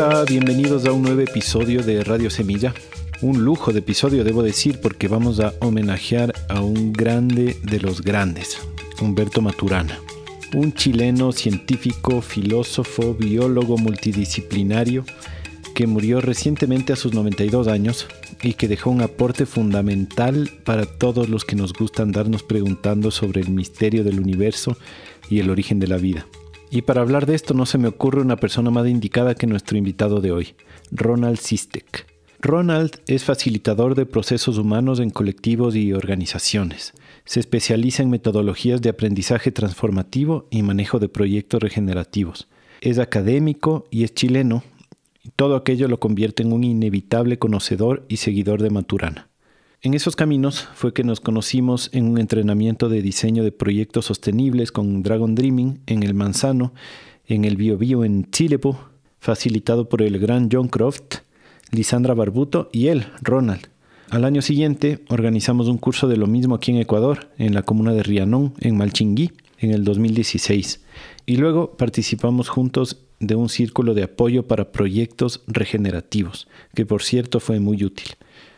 Hola, bienvenidos a un nuevo episodio de Radio Semilla. Un lujo de episodio, debo decir, porque vamos a homenajear a un grande de los grandes, Humberto Maturana. Un chileno científico, filósofo, biólogo multidisciplinario que murió recientemente a sus 92 años y que dejó un aporte fundamental para todos los que nos gusta andarnos preguntando sobre el misterio del universo y el origen de la vida. Y para hablar de esto no se me ocurre una persona más indicada que nuestro invitado de hoy, Ronald Sistek. Ronald es facilitador de procesos humanos en colectivos y organizaciones. Se especializa en metodologías de aprendizaje transformativo y manejo de proyectos regenerativos. Es académico y es chileno. Todo aquello lo convierte en un inevitable conocedor y seguidor de Maturana. En esos caminos fue que nos conocimos en un entrenamiento de diseño de proyectos sostenibles con Dragon Dreaming en el Manzano, en el Biobío en Chilepo, facilitado por el gran John Croft, Lisandra Barbuto y él, Ronald. Al año siguiente organizamos un curso de lo mismo aquí en Ecuador, en la comuna de Rianón, en Malchinguí, en el 2016. Y luego participamos juntos de un círculo de apoyo para proyectos regenerativos, que por cierto fue muy útil.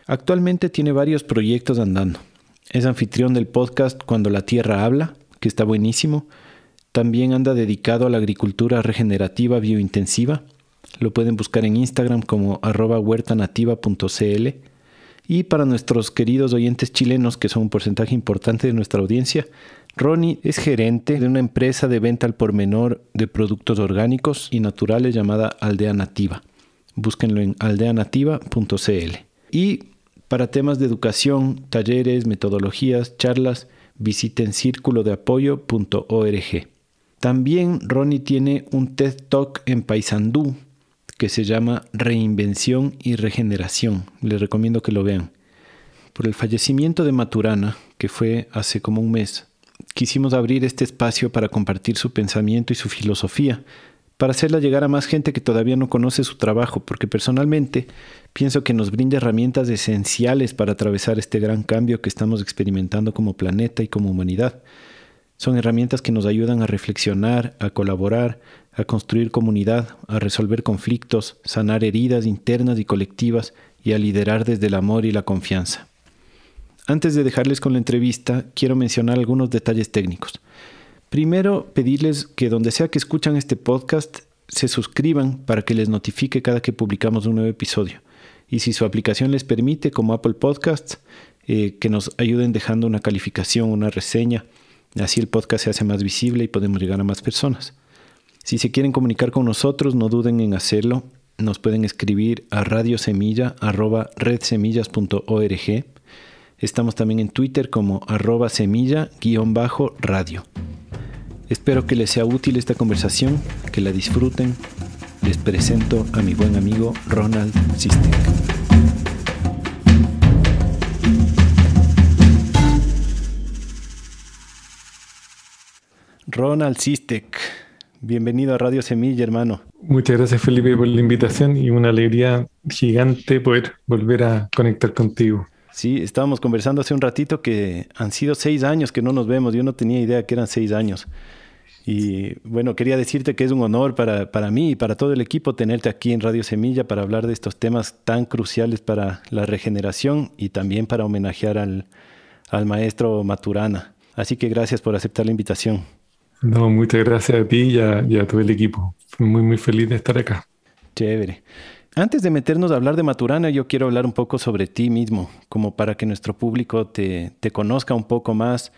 Actualmente tiene varios proyectos andando. Es anfitrión del podcast Cuando la Tierra Habla, que está buenísimo. También anda dedicado a la agricultura regenerativa biointensiva. Lo pueden buscar en Instagram como @huertanativa.cl. Y para nuestros queridos oyentes chilenos, que son un porcentaje importante de nuestra audiencia, Ronnie es gerente de una empresa de venta al por menor de productos orgánicos y naturales llamada Aldea Nativa. Búsquenlo en aldeanativa.cl. Y para temas de educación, talleres, metodologías, charlas, visiten circulodeapoyo.org. También Ronnie tiene un TED Talk en Paysandú que se llama Reinvención y Regeneración. Les recomiendo que lo vean. Por el fallecimiento de Maturana, que fue hace como un mes, quisimos abrir este espacio para compartir su pensamiento y su filosofía, para hacerla llegar a más gente que todavía no conoce su trabajo, porque personalmente pienso que nos brinda herramientas esenciales para atravesar este gran cambio que estamos experimentando como planeta y como humanidad. Son herramientas que nos ayudan a reflexionar, a colaborar, a construir comunidad, a resolver conflictos, sanar heridas internas y colectivas y a liderar desde el amor y la confianza. Antes de dejarles con la entrevista, quiero mencionar algunos detalles técnicos. Primero, pedirles que donde sea que escuchan este podcast, se suscriban para que les notifique cada que publicamos un nuevo episodio. Y si su aplicación les permite, como Apple Podcasts, que nos ayuden dejando una calificación, una reseña. Así el podcast se hace más visible y podemos llegar a más personas. Si se quieren comunicar con nosotros, no duden en hacerlo. Nos pueden escribir a radiosemilla@redsemillas.org. Estamos también en Twitter como @semilla_radio. Espero que les sea útil esta conversación, que la disfruten. Les presento a mi buen amigo Ronald Sistek. Ronald Sistek, bienvenido a Radio Semilla, hermano. Muchas gracias, Felipe, por la invitación y una alegría gigante poder volver a conectar contigo. Sí, estábamos conversando hace un ratito que han sido 6 años que no nos vemos. Yo no tenía idea que eran 6 años. Y bueno, quería decirte que es un honor para mí y para todo el equipo tenerte aquí en Radio Semilla para hablar de estos temas tan cruciales para la regeneración y también para homenajear al maestro Maturana. Así que gracias por aceptar la invitación. No, muchas gracias a ti y a todo el equipo. Fui muy, muy feliz de estar acá. Chévere. Antes de meternos a hablar de Maturana, yo quiero hablar un poco sobre ti mismo, como para que nuestro público te conozca un poco más.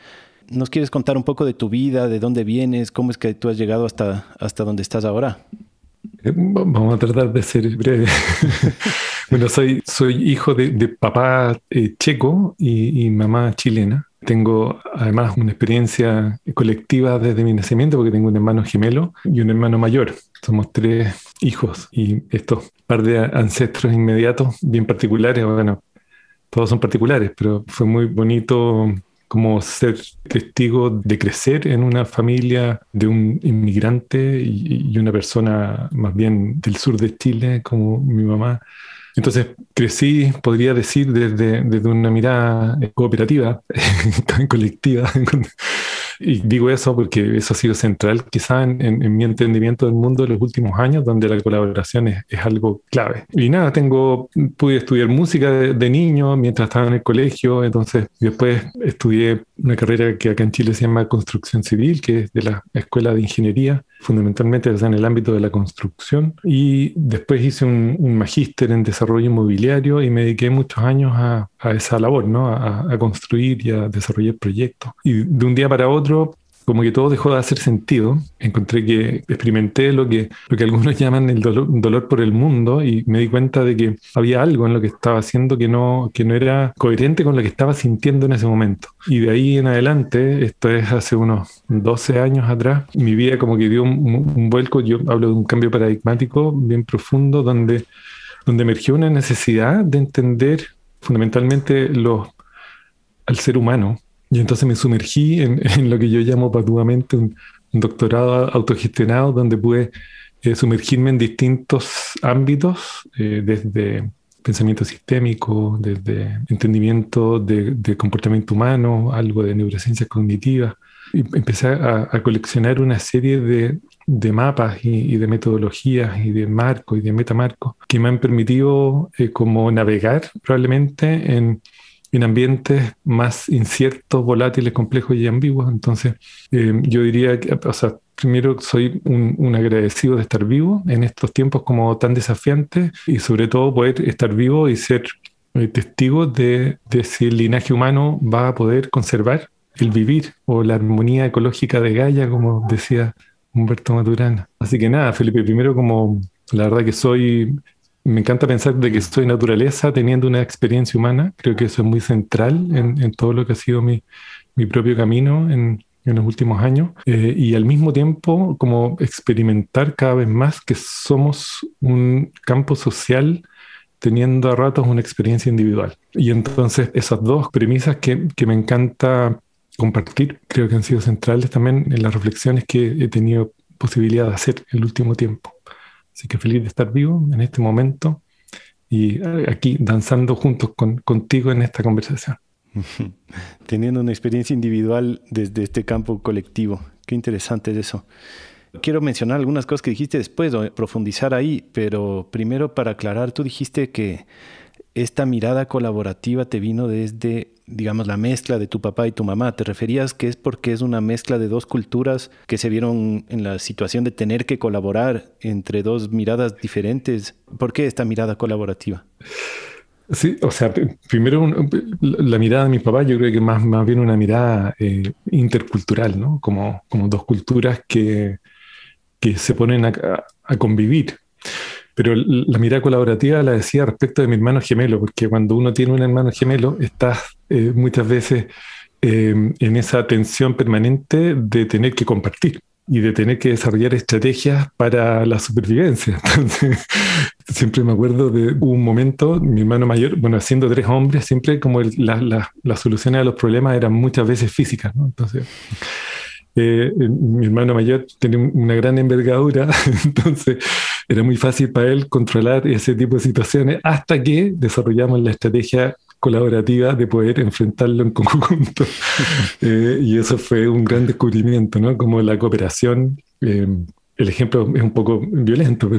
¿Nos quieres contar un poco de tu vida, de dónde vienes, cómo es que tú has llegado hasta donde estás ahora? Vamos a tratar de ser breve. Bueno, soy hijo de papá checo y mamá chilena. Tengo además una experiencia colectiva desde mi nacimiento porque tengo un hermano gemelo y un hermano mayor. Somos 3 hijos y estos par de ancestros inmediatos bien particulares. Bueno, todos son particulares, pero fue muy bonito como ser testigo de crecer en una familia de un inmigrante y una persona más bien del sur de Chile como mi mamá. Entonces crecí, podría decir, desde una mirada cooperativa, colectiva, Y digo eso porque eso ha sido central quizá en mi entendimiento del mundo de los últimos años, donde la colaboración es algo clave. Y nada, pude estudiar música de niño mientras estaba en el colegio, entonces después estudié una carrera que acá en Chile se llama Construcción Civil, que es de la Escuela de Ingeniería, fundamentalmente en el ámbito de la construcción. Y después hice un magíster en desarrollo inmobiliario y me dediqué muchos años a esa labor, ¿no? A construir y a desarrollar proyectos. Y de un día para otro, como que todo dejó de hacer sentido. Encontré que experimenté lo que algunos llaman el dolor por el mundo y me di cuenta de que había algo en lo que estaba haciendo que no era coherente con lo que estaba sintiendo en ese momento. Y de ahí en adelante, esto es hace unos 12 años atrás, mi vida como que dio un vuelco. Yo hablo de un cambio paradigmático bien profundo donde emergió una necesidad de entender fundamentalmente al ser humano. Y entonces me sumergí en lo que yo llamo patudamente un doctorado autogestionado, donde pude sumergirme en distintos ámbitos, desde pensamiento sistémico, desde entendimiento de comportamiento humano, algo de neurociencias cognitivas. Y empecé a coleccionar una serie de mapas y de metodologías y de marcos y de metamarcos que me han permitido como navegar probablemente en ambientes más inciertos, volátiles, complejos y ambiguos. Entonces, yo diría que, o sea, primero soy un agradecido de estar vivo en estos tiempos como tan desafiantes y sobre todo poder estar vivo y ser testigo de si el linaje humano va a poder conservar el vivir o la armonía ecológica de Gaia, como decía Humberto Maturana. Así que nada, Felipe, primero como la verdad que me encanta pensar de que soy naturaleza teniendo una experiencia humana. Creo que eso es muy central en todo lo que ha sido mi propio camino en los últimos años. Y al mismo tiempo, como experimentar cada vez más que somos un campo social teniendo a ratos una experiencia individual. Y entonces esas dos premisas que me encanta compartir, creo que han sido centrales también en las reflexiones que he tenido posibilidad de hacer el último tiempo. Así que feliz de estar vivo en este momento y aquí danzando juntos contigo en esta conversación. Teniendo una experiencia individual desde este campo colectivo. Qué interesante es eso. Quiero mencionar algunas cosas que dijiste después, o profundizar ahí, pero primero para aclarar, tú dijiste que esta mirada colaborativa te vino desde, digamos, la mezcla de tu papá y tu mamá. ¿Te referías que es porque es una mezcla de dos culturas que se vieron en la situación de tener que colaborar entre dos miradas diferentes? ¿Por qué esta mirada colaborativa? Sí, o sea, primero la mirada de mi papá yo creo que más bien una mirada intercultural, ¿no? Como dos culturas que se ponen a convivir. Pero la mirada colaborativa la decía respecto de mi hermano gemelo, porque cuando uno tiene un hermano gemelo, estás muchas veces en esa tensión permanente de tener que compartir y de tener que desarrollar estrategias para la supervivencia. Entonces, siempre me acuerdo de un momento, mi hermano mayor, bueno, siendo 3 hombres, siempre como las soluciones a los problemas eran muchas veces físicas, ¿no? Entonces, mi hermano mayor tenía una gran envergadura, entonces era muy fácil para él controlar ese tipo de situaciones hasta que desarrollamos la estrategia colaborativa de poder enfrentarlo en conjunto. Y eso fue un gran descubrimiento, ¿no? Como la cooperación, el ejemplo es un poco violento,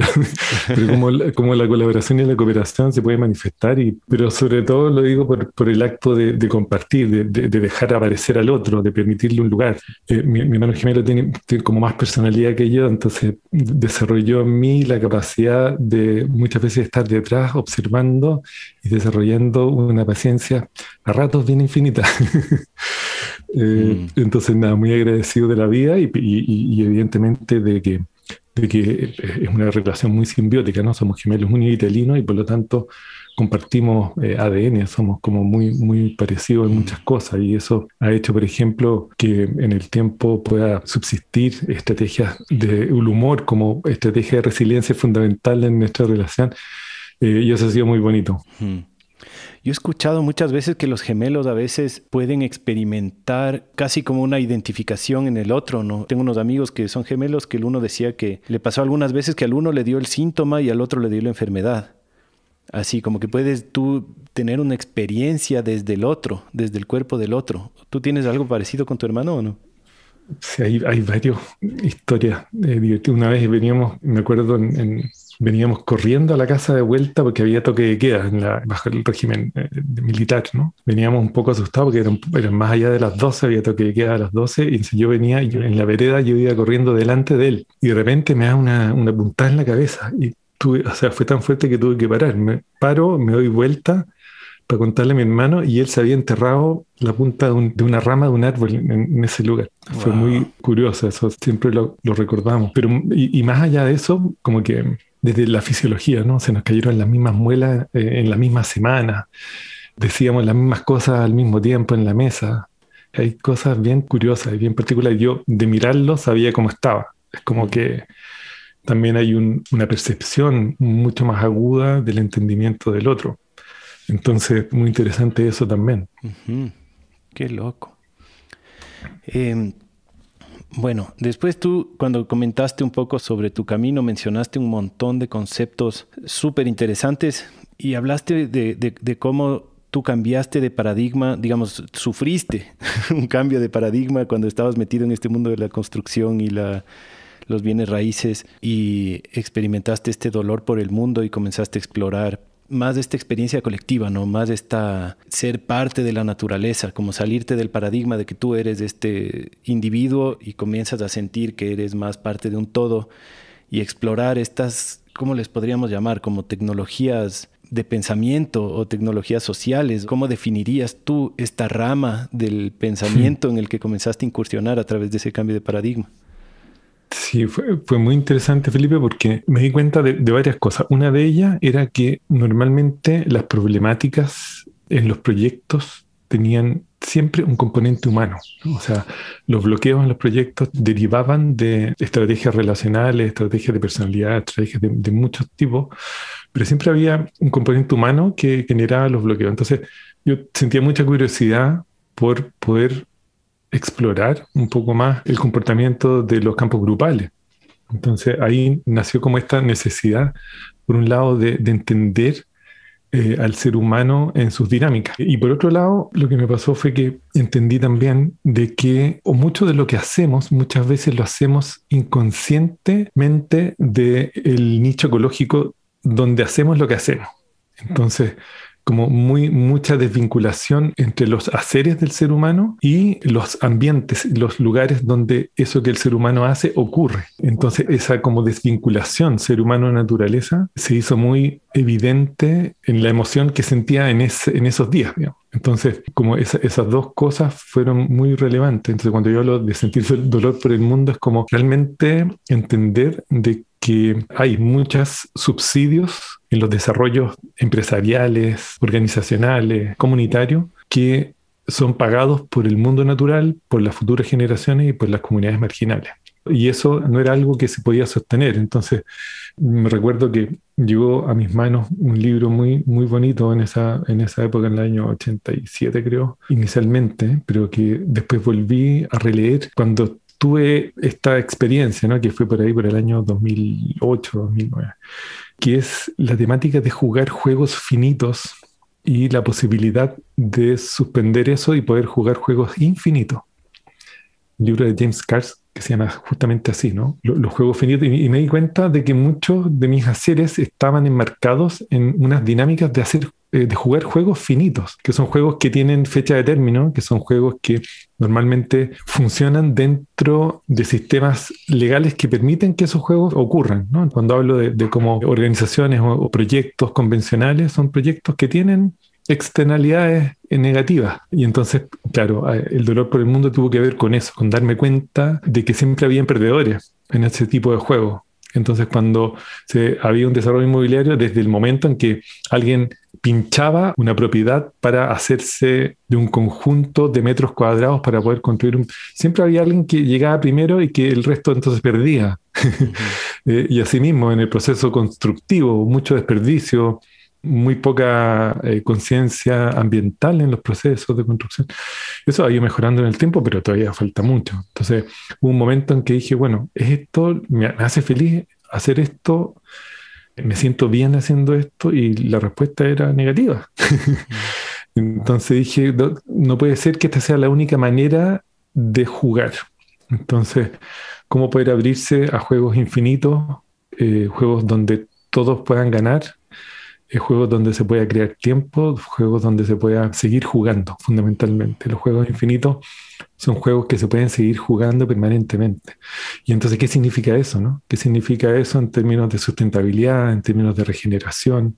pero como la colaboración y la cooperación se puede manifestar, pero sobre todo lo digo por el acto de compartir, de dejar aparecer al otro, de permitirle un lugar. Mi hermano gemelo tiene como más personalidad que yo, entonces desarrolló en mí la capacidad de muchas veces estar detrás, observando y desarrollando una paciencia a ratos bien infinita. Entonces, nada, muy agradecido de la vida y evidentemente de que es una relación muy simbiótica, ¿no? Somos gemelos univitelinos y por lo tanto compartimos ADN, somos como muy parecidos en muchas cosas y eso ha hecho, por ejemplo, que en el tiempo pueda subsistir estrategias del humor como estrategia de resiliencia fundamental en nuestra relación y eso ha sido muy bonito. Yo he escuchado muchas veces que los gemelos a veces pueden experimentar casi como una identificación en el otro, ¿no? Tengo unos amigos que son gemelos que el uno decía que le pasó algunas veces que al uno le dio el síntoma y al otro le dio la enfermedad. Así como que puedes tú tener una experiencia desde el otro, desde el cuerpo del otro. ¿Tú tienes algo parecido con tu hermano o no? Sí, hay varias historias divertidas. Una vez veníamos, me acuerdo, veníamos corriendo a la casa de vuelta porque había toque de queda bajo el régimen militar, ¿no? Veníamos un poco asustados porque eran más allá de las 12, había toque de queda a las 12, y entonces yo venía, en la vereda yo iba corriendo delante de él, y de repente me da una puntada en la cabeza, y o sea, fue tan fuerte que tuve que parar. Me paro, me doy vuelta para contarle a mi hermano, y él se había enterrado la punta de una rama de un árbol en ese lugar. Wow. Fue muy curioso, eso siempre lo recordamos. Pero, y más allá de eso, como que desde la fisiología, ¿no? Se nos cayeron las mismas muelas en la misma semana, decíamos las mismas cosas al mismo tiempo en la mesa. Hay cosas bien curiosas y bien particulares. Yo, de mirarlo, sabía cómo estaba. Es como que también hay una percepción mucho más aguda del entendimiento del otro. Entonces, muy interesante eso también. Uh-huh. Qué loco. Bueno, después tú, cuando comentaste un poco sobre tu camino, mencionaste un montón de conceptos súper interesantes y hablaste de cómo tú cambiaste de paradigma, digamos, sufriste un cambio de paradigma cuando estabas metido en este mundo de la construcción y los bienes raíces, y experimentaste este dolor por el mundo y comenzaste a explorar más de esta experiencia colectiva, ¿no? Más de ser parte de la naturaleza, como salirte del paradigma de que tú eres este individuo y comienzas a sentir que eres más parte de un todo, y explorar estas, ¿cómo les podríamos llamar? Como tecnologías de pensamiento o tecnologías sociales. ¿Cómo definirías tú esta rama del pensamiento en el que comenzaste a incursionar a través de ese cambio de paradigma? Sí, fue muy interesante, Felipe, porque me di cuenta de varias cosas. Una de ellas era que normalmente las problemáticas en los proyectos tenían siempre un componente humano, ¿no? O sea, los bloqueos en los proyectos derivaban de estrategias relacionales, estrategias de personalidad, estrategias de muchos tipos, pero siempre había un componente humano que generaba los bloqueos. Entonces, yo sentía mucha curiosidad por poder explorar un poco más el comportamiento de los campos grupales. Entonces ahí nació como esta necesidad, por un lado, de entender al ser humano en sus dinámicas. Y por otro lado, lo que me pasó fue que entendí también de que mucho de lo que hacemos, muchas veces lo hacemos inconscientemente del nicho ecológico donde hacemos lo que hacemos. Entonces, como mucha desvinculación entre los haceres del ser humano y los ambientes, los lugares donde eso que el ser humano hace ocurre. Entonces esa como desvinculación ser humano-naturaleza se hizo muy evidente en la emoción que sentía en esos días, digamos. Entonces, como esas dos cosas fueron muy relevantes. Entonces, cuando yo hablo de sentir dolor por el mundo, es como realmente entender de que hay muchos subsidios en los desarrollos empresariales, organizacionales, comunitarios, que son pagados por el mundo natural, por las futuras generaciones y por las comunidades marginales. Y eso no era algo que se podía sostener. Entonces, me recuerdo que llegó a mis manos un libro muy, muy bonito en esa época, en el año 87, creo, inicialmente, pero que después volví a releer cuando tuve esta experiencia, ¿no? Que fue por ahí, por el año 2008, 2009, que es la temática de jugar juegos finitos y la posibilidad de suspender eso y poder jugar juegos infinitos. Un libro de James Cars que se llama justamente así, ¿no? Los juegos finitos. Y me di cuenta de que muchos de mis haceres estaban enmarcados en unas dinámicas de jugar juegos finitos, que son juegos que tienen fecha de término, que son juegos que normalmente funcionan dentro de sistemas legales que permiten que esos juegos ocurran, ¿no? Cuando hablo de como organizaciones o proyectos convencionales, son proyectos que tienen externalidades negativas. Y entonces, claro, el dolor por el mundo tuvo que ver con eso, con darme cuenta de que siempre habían perdedores en ese tipo de juegos. Entonces, cuando había un desarrollo inmobiliario, desde el momento en que alguien pinchaba una propiedad para hacerse de un conjunto de metros cuadrados para poder construir siempre había alguien que llegaba primero y que el resto entonces perdía. Uh-huh. Y asimismo, en el proceso constructivo, mucho desperdicio, muy poca conciencia ambiental en los procesos de construcción. Eso ha ido mejorando en el tiempo, pero todavía falta mucho. Entonces, hubo un momento en que dije, bueno, ¿es esto? ¿Me hace feliz hacer esto? ¿Me siento bien haciendo esto? Y la respuesta era negativa. Entonces dije, no puede ser que esta sea la única manera de jugar. Entonces, ¿cómo poder abrirse a juegos infinitos, juegos donde todos puedan ganar, juegos donde se pueda crear tiempo, juegos donde se pueda seguir jugando, fundamentalmente? Los juegos infinitos son juegos que se pueden seguir jugando permanentemente. Y entonces, ¿qué significa eso, no? ¿Qué significa eso en términos de sustentabilidad, en términos de regeneración?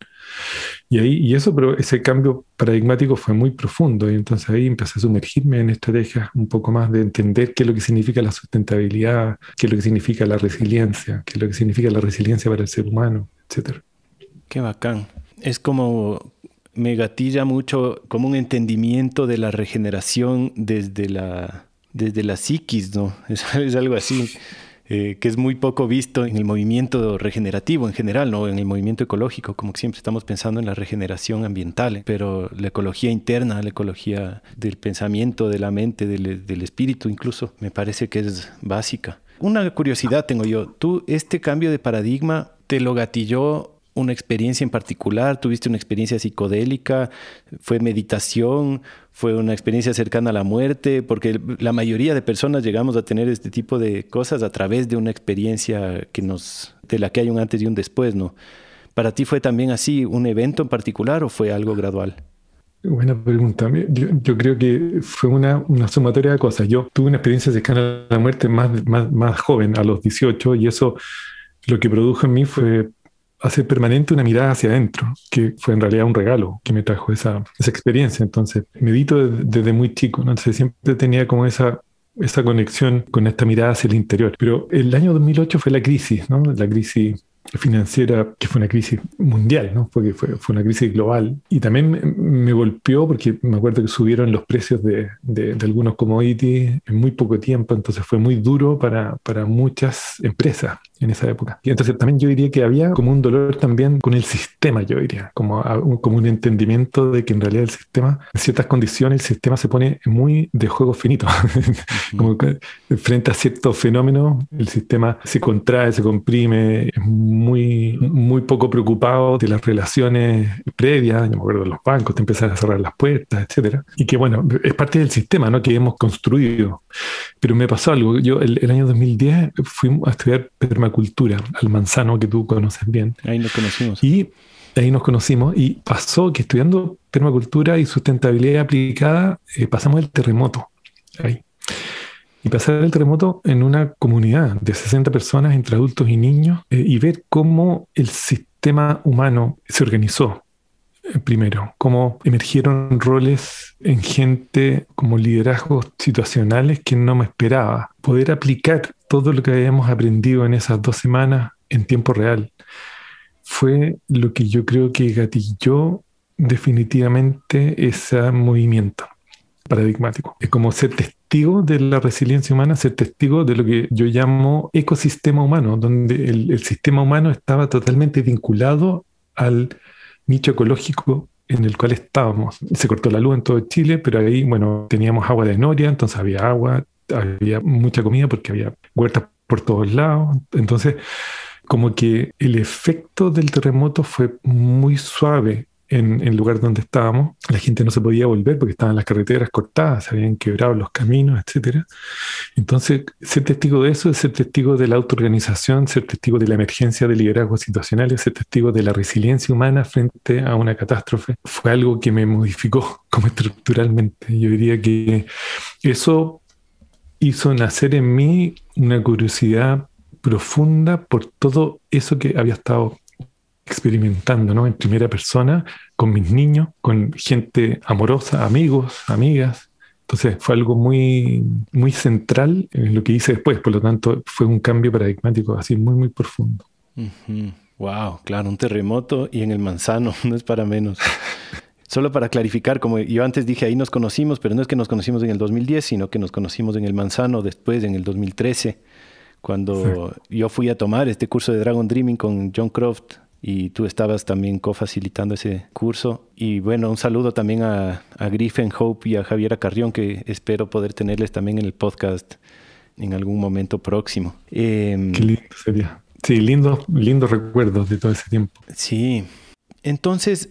Pero ese cambio paradigmático fue muy profundo y entonces ahí empecé a sumergirme en estrategias un poco más de entender qué es lo que significa la sustentabilidad, qué es lo que significa la resiliencia, qué es lo que significa la resiliencia para el ser humano, etcétera. Qué bacán. Es como, me gatilla mucho como un entendimiento de la regeneración desde la psiquis, ¿no? Es algo así. Que es muy poco visto en el movimiento regenerativo en general, ¿no? En el movimiento ecológico, como que siempre estamos pensando en la regeneración ambiental, pero la ecología interna, la ecología del pensamiento, de la mente, del espíritu incluso, me parece que es básica. Una curiosidad tengo yo, ¿tú este cambio de paradigma te lo gatilló una experiencia en particular? ¿Tuviste una experiencia psicodélica? ¿Fue meditación? ¿Fue una experiencia cercana a la muerte? Porque la mayoría de personas llegamos a tener este tipo de cosas a través de una experiencia de la que hay un antes y un después, ¿no? ¿Para ti fue también así un evento en particular o fue algo gradual? Buena pregunta. Yo creo que fue una sumatoria de cosas. Yo tuve una experiencia cercana a la muerte más joven, a los 18, y eso lo que produjo en mí fue hacer permanente una mirada hacia adentro, que fue en realidad un regalo que me trajo esa experiencia. Entonces, medito desde muy chico, ¿no? Entonces, siempre tenía como esa conexión con esta mirada hacia el interior. Pero el año 2008 fue la crisis, ¿no? La crisis financiera, que fue una crisis mundial, ¿no? Porque fue una crisis global. Y también me golpeó porque me acuerdo que subieron los precios de algunos commodities en muy poco tiempo, entonces fue muy duro para muchas empresas en esa época. Y entonces también yo diría que había como un dolor también con el sistema, yo diría, como un entendimiento de que en realidad el sistema, en ciertas condiciones, el sistema se pone muy de juego finito. Como que frente a ciertos fenómenos, el sistema se contrae, se comprime, es muy poco preocupado de las relaciones previas. Yo me acuerdo de los bancos, te empiezan a cerrar las puertas, etcétera. Y que bueno, es parte del sistema, ¿no? Que hemos construido. Pero me pasó algo. Yo el año 2010 fui a estudiar permacultura al Manzano, que tú conoces bien. Ahí nos conocimos. Y ahí nos conocimos y pasó que estudiando permacultura y sustentabilidad aplicada, pasamos el terremoto ahí. Y pasar el terremoto en una comunidad de 60 personas entre adultos y niños y ver cómo el sistema humano se organizó. Primero, cómo emergieron roles en gente como liderazgos situacionales que no me esperaba. Poder aplicar todo lo que habíamos aprendido en esas 2 semanas en tiempo real fue lo que yo creo que gatilló definitivamente ese movimiento paradigmático. Es como ser testigo de la resiliencia humana, ser testigo de lo que yo llamo ecosistema humano, donde el sistema humano estaba totalmente vinculado al nicho ecológico en el cual estábamos. Se cortó la luz en todo Chile, pero ahí, bueno, teníamos agua de noria, entonces había agua, había mucha comida porque había huertas por todos lados. Entonces, como que el efecto del terremoto fue muy suave en el lugar donde estábamos. La gente no se podía volver porque estaban las carreteras cortadas, se habían quebrado los caminos, etcétera. Entonces, ser testigo de eso es ser testigo de la autoorganización, ser testigo de la emergencia de liderazgos situacionales, ser testigo de la resiliencia humana frente a una catástrofe. Fue algo que me modificó como estructuralmente. Yo diría que eso hizo nacer en mí una curiosidad profunda por todo eso que había estado experimentando, ¿no? En primera persona, con mis niños, con gente amorosa, amigos, amigas. Entonces fue algo muy central en lo que hice después. Por lo tanto, fue un cambio paradigmático así muy profundo. Uh-huh. Wow, claro, un terremoto y en el Manzano, no es para menos. Solo para clarificar, como yo antes dije, ahí nos conocimos, pero no es que nos conocimos en el 2010, sino que nos conocimos en el Manzano después, en el 2013, cuando yo fui a tomar este curso de Dragon Dreaming con John Croft y tú estabas también co-facilitando ese curso. Y bueno, un saludo también a Griffin Hope y a Javiera Carrión, que espero poder tenerles también en el podcast en algún momento próximo. Qué lindo sería. Sí, lindos recuerdos de todo ese tiempo. Sí. Entonces,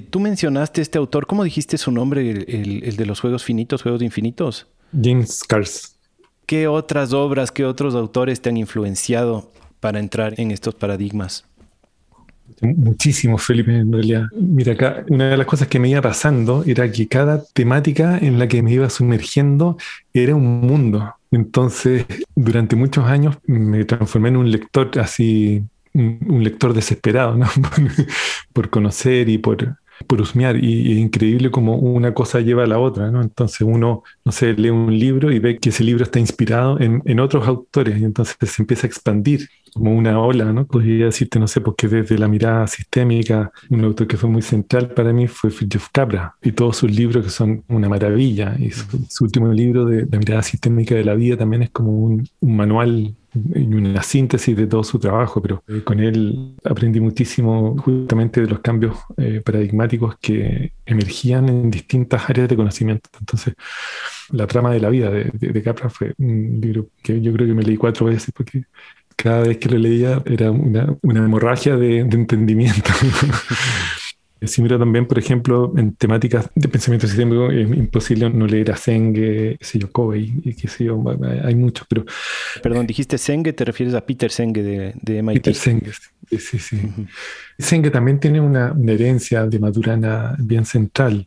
tú mencionaste este autor. ¿Cómo dijiste su nombre? El de los juegos finitos, juegos infinitos. James Scars. ¿Qué otras obras, qué otros autores te han influenciado para entrar en estos paradigmas? Muchísimo, Felipe, en realidad. Mira, acá una de las cosas que me iba pasando era que cada temática en la que me iba sumergiendo era un mundo. Entonces, durante muchos años me transformé en un lector así, un lector desesperado, ¿no? Por conocer y por husmear. Y es increíble cómo una cosa lleva a la otra, ¿no? Entonces uno, no sé, lee un libro y ve que ese libro está inspirado en otros autores y entonces se empieza a expandir como una ola, ¿no? Podría decirte, no sé, porque desde la mirada sistémica, un autor que fue muy central para mí fue Fritjof Capra y todos sus libros que son una maravilla. Y su último libro de la mirada sistémica de la vida también es como un manual y una síntesis de todo su trabajo, pero con él aprendí muchísimo justamente de los cambios paradigmáticos que emergían en distintas áreas de conocimiento. Entonces, La trama de la vida de Capra fue un libro que yo creo que me leí 4 veces porque cada vez que lo leía era una hemorragia de entendimiento. Sí, mira, también, por ejemplo, en temáticas de pensamiento sistémico es imposible no leer a Senge, qué sé yo, Covey, y qué sé yo, hay muchos, pero... Perdón, dijiste Senge, te refieres a Peter Senge de MIT. Peter Senge, sí, sí. Uh-huh. Senge también tiene una herencia de Maturana bien central,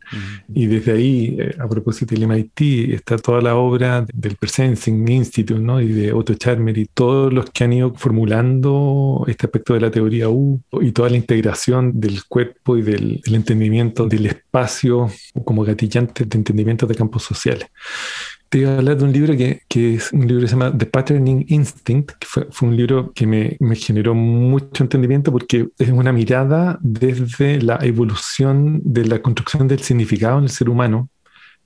y desde ahí, a propósito del MIT, está toda la obra del Persensing Institute, ¿no? Y de Otto Scharmer y todos los que han ido formulando este aspecto de la teoría U y toda la integración del cuerpo y del entendimiento del espacio como gatillantes de entendimiento de campos sociales. Te iba a hablar de un libro que es un libro que se llama The Patterning Instinct, que fue un libro que me generó mucho entendimiento porque es una mirada desde la evolución de la construcción del significado en el ser humano.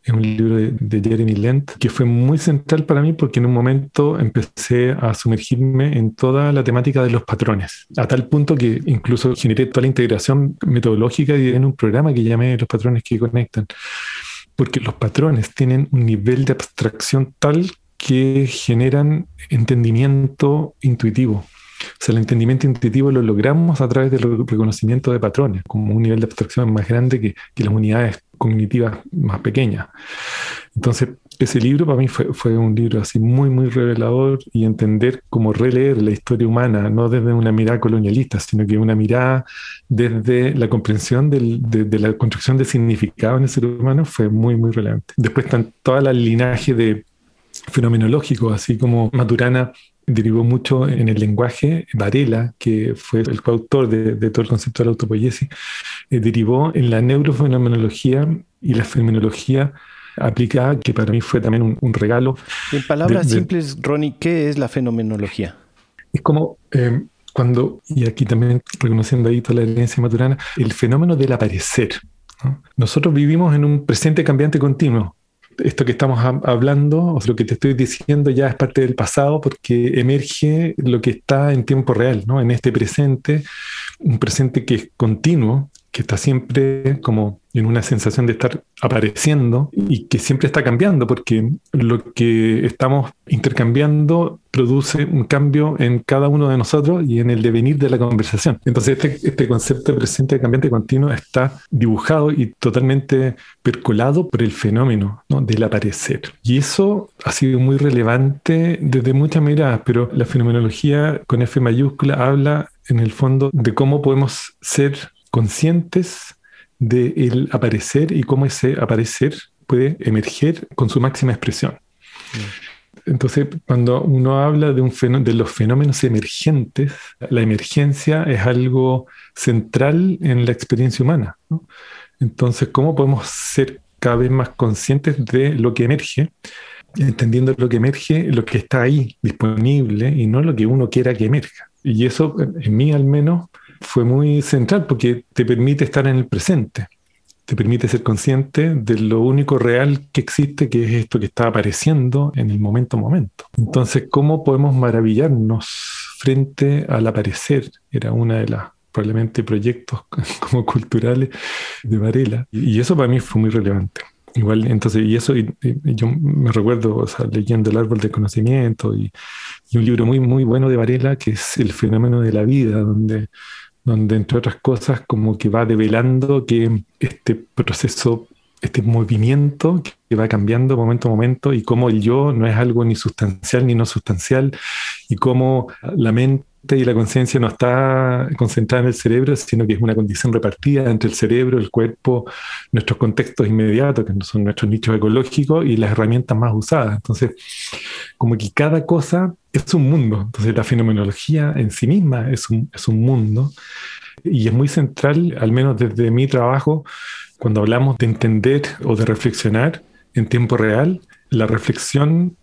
Es un libro de Jeremy Lent que fue muy central para mí porque en un momento empecé a sumergirme en toda la temática de los patrones, a tal punto que incluso generé toda la integración metodológica en un programa que llamé Los patrones que conectan. Porque los patrones tienen un nivel de abstracción tal que generan entendimiento intuitivo. O sea, el entendimiento intuitivo lo logramos a través del reconocimiento de patrones, como un nivel de abstracción más grande que las unidades cognitivas más pequeñas. Entonces, ese libro para mí fue un libro así muy, muy revelador y entender cómo releer la historia humana, no desde una mirada colonialista, sino que una mirada desde la comprensión de la construcción de significado en el ser humano fue muy, muy relevante. Después están toda la linaje de fenomenológico, así como Maturana derivó mucho en el lenguaje. Varela, que fue el coautor de todo el concepto de la autopoiesis, derivó en la neurofenomenología y la fenomenología aplicada, que para mí fue también un regalo. En palabras simples, Ronnie, ¿qué es la fenomenología? Es como cuando, y aquí también reconociendo ahí toda la herencia maturana, el fenómeno del aparecer, ¿no? Nosotros vivimos en un presente cambiante continuo. Esto que estamos hablando, o lo que te estoy diciendo, ya es parte del pasado porque emerge lo que está en tiempo real, ¿no? En este presente, un presente que es continuo, que está siempre como en una sensación de estar apareciendo y que siempre está cambiando porque lo que estamos intercambiando produce un cambio en cada uno de nosotros y en el devenir de la conversación. Entonces este concepto de presente cambiante continuo está dibujado y totalmente percolado por el fenómeno, ¿no? Del aparecer. Y eso ha sido muy relevante desde muchas miradas, pero la fenomenología con F mayúscula habla en el fondo de cómo podemos ser conscientes del aparecer y cómo ese aparecer puede emerger con su máxima expresión. Entonces, cuando uno habla de los fenómenos emergentes, la emergencia es algo central en la experiencia humana, ¿no? Entonces, ¿cómo podemos ser cada vez más conscientes de lo que emerge, entendiendo lo que emerge, lo que está ahí disponible y no lo que uno quiera que emerja? Y eso, en mí al menos, fue muy central porque te permite estar en el presente, te permite ser consciente de lo único real que existe, que es esto que está apareciendo en el momento a momento. Entonces, ¿cómo podemos maravillarnos frente al aparecer? Era una de las probablemente proyectos como culturales de Varela, y eso para mí fue muy relevante. Igual, entonces, y yo me recuerdo, o sea, leyendo El árbol del conocimiento y un libro muy, muy bueno de Varela que es El fenómeno de la vida, donde entre otras cosas como que va develando que este proceso este movimiento que va cambiando momento a momento y cómo el yo no es algo ni sustancial ni no sustancial y cómo la mente y la conciencia no está concentrada en el cerebro, sino que es una condición repartida entre el cerebro, el cuerpo, nuestros contextos inmediatos, que son nuestros nichos ecológicos y las herramientas más usadas. Entonces, como que cada cosa es un mundo. Entonces, la fenomenología en sí misma es un mundo y es muy central, al menos desde mi trabajo, cuando hablamos de entender o de reflexionar en tiempo real, la reflexión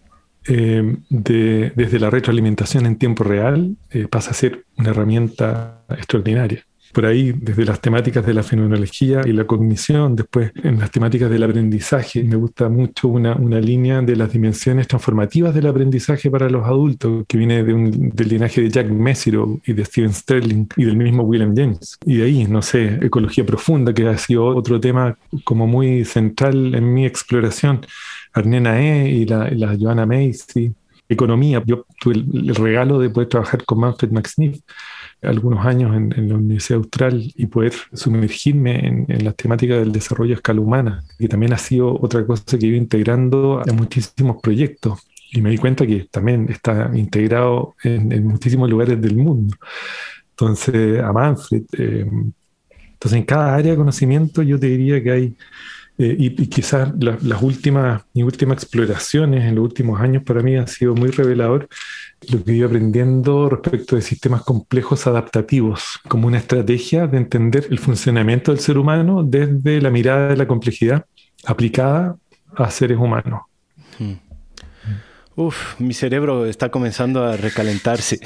desde la retroalimentación en tiempo real pasa a ser una herramienta extraordinaria. Por ahí, desde las temáticas de la fenomenología y la cognición, después en las temáticas del aprendizaje, me gusta mucho una línea de las dimensiones transformativas del aprendizaje para los adultos, que viene del linaje de Jack Mezirow y de Steven Sterling y del mismo William James. Y de ahí, no sé, ecología profunda, que ha sido otro tema como muy central en mi exploración. Arne Nae y la Joanna Macy. Economía, yo tuve el regalo de poder trabajar con Manfred Max Neef algunos años en la Universidad Austral y poder sumergirme en las temáticas del desarrollo a escala humana, que también ha sido otra cosa que he ido integrando a muchísimos proyectos. Y me di cuenta que también está integrado en muchísimos lugares del mundo. Entonces, a Manfred. Entonces, en cada área de conocimiento yo te diría que hay, y quizás mis últimas exploraciones en los últimos años para mí han sido muy revelador lo que he ido aprendiendo respecto de sistemas complejos adaptativos, como una estrategia de entender el funcionamiento del ser humano desde la mirada de la complejidad aplicada a seres humanos. Mi cerebro está comenzando a recalentarse.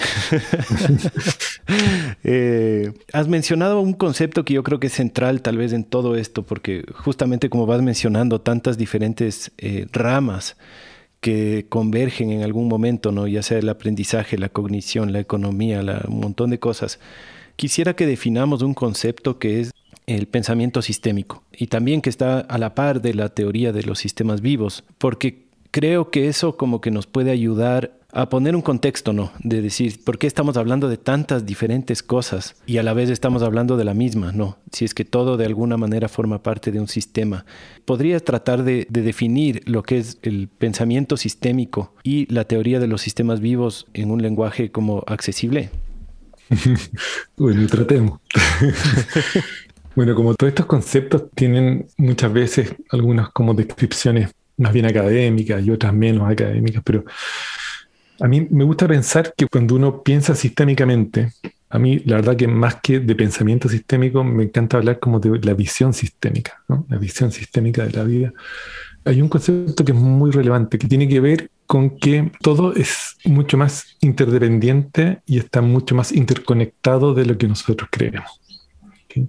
Has mencionado un concepto que yo creo que es central tal vez en todo esto, porque justamente como vas mencionando tantas diferentes ramas que convergen en algún momento, ¿no? Ya sea el aprendizaje, la cognición, la economía, un montón de cosas. Quisiera que definamos un concepto que es el pensamiento sistémico y también que está a la par de la teoría de los sistemas vivos, porque creo que eso como que nos puede ayudar a poner un contexto, ¿no? De decir, ¿por qué estamos hablando de tantas diferentes cosas y a la vez estamos hablando de la misma, ¿no? Si es que todo de alguna manera forma parte de un sistema. ¿Podrías tratar de definir lo que es el pensamiento sistémico y la teoría de los sistemas vivos en un lenguaje como accesible? Bueno, tratemos. Bueno, como todos estos conceptos tienen muchas veces algunas como descripciones más bien académicas y otras menos académicas, pero a mí me gusta pensar que cuando uno piensa sistémicamente, a mí la verdad que más que de pensamiento sistémico me encanta hablar como de la visión sistémica, ¿no? La visión sistémica de la vida. Hay un concepto que es muy relevante, que tiene que ver con que todo es mucho más interdependiente y está mucho más interconectado de lo que nosotros creemos.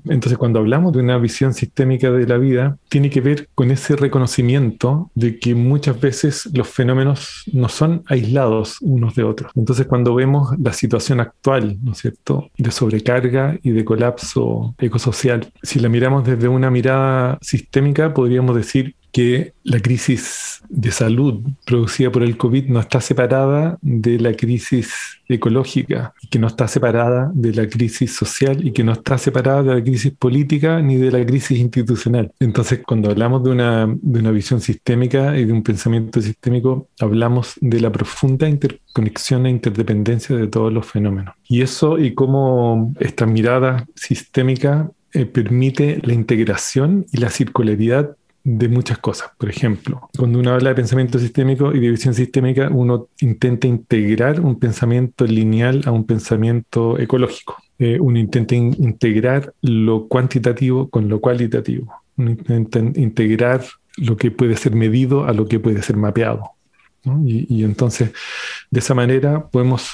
Entonces, cuando hablamos de una visión sistémica de la vida, tiene que ver con ese reconocimiento de que muchas veces los fenómenos no son aislados unos de otros. Entonces, cuando vemos la situación actual, ¿no es cierto?, de sobrecarga y de colapso ecosocial, si la miramos desde una mirada sistémica, podríamos decir que la crisis de salud producida por el COVID no está separada de la crisis ecológica, que no está separada de la crisis social y que no está separada de la crisis política ni de la crisis institucional. Entonces, cuando hablamos de una visión sistémica y de un pensamiento sistémico, hablamos de la profunda interconexión e interdependencia de todos los fenómenos. Y eso y cómo esta mirada sistémica permite la integración y la circularidad de muchas cosas. Por ejemplo, cuando uno habla de pensamiento sistémico y de visión sistémica, uno intenta integrar un pensamiento lineal a un pensamiento ecológico. Uno intenta integrar lo cuantitativo con lo cualitativo. Uno intenta integrar lo que puede ser medido a lo que puede ser mapeado, ¿no? Y entonces, de esa manera podemos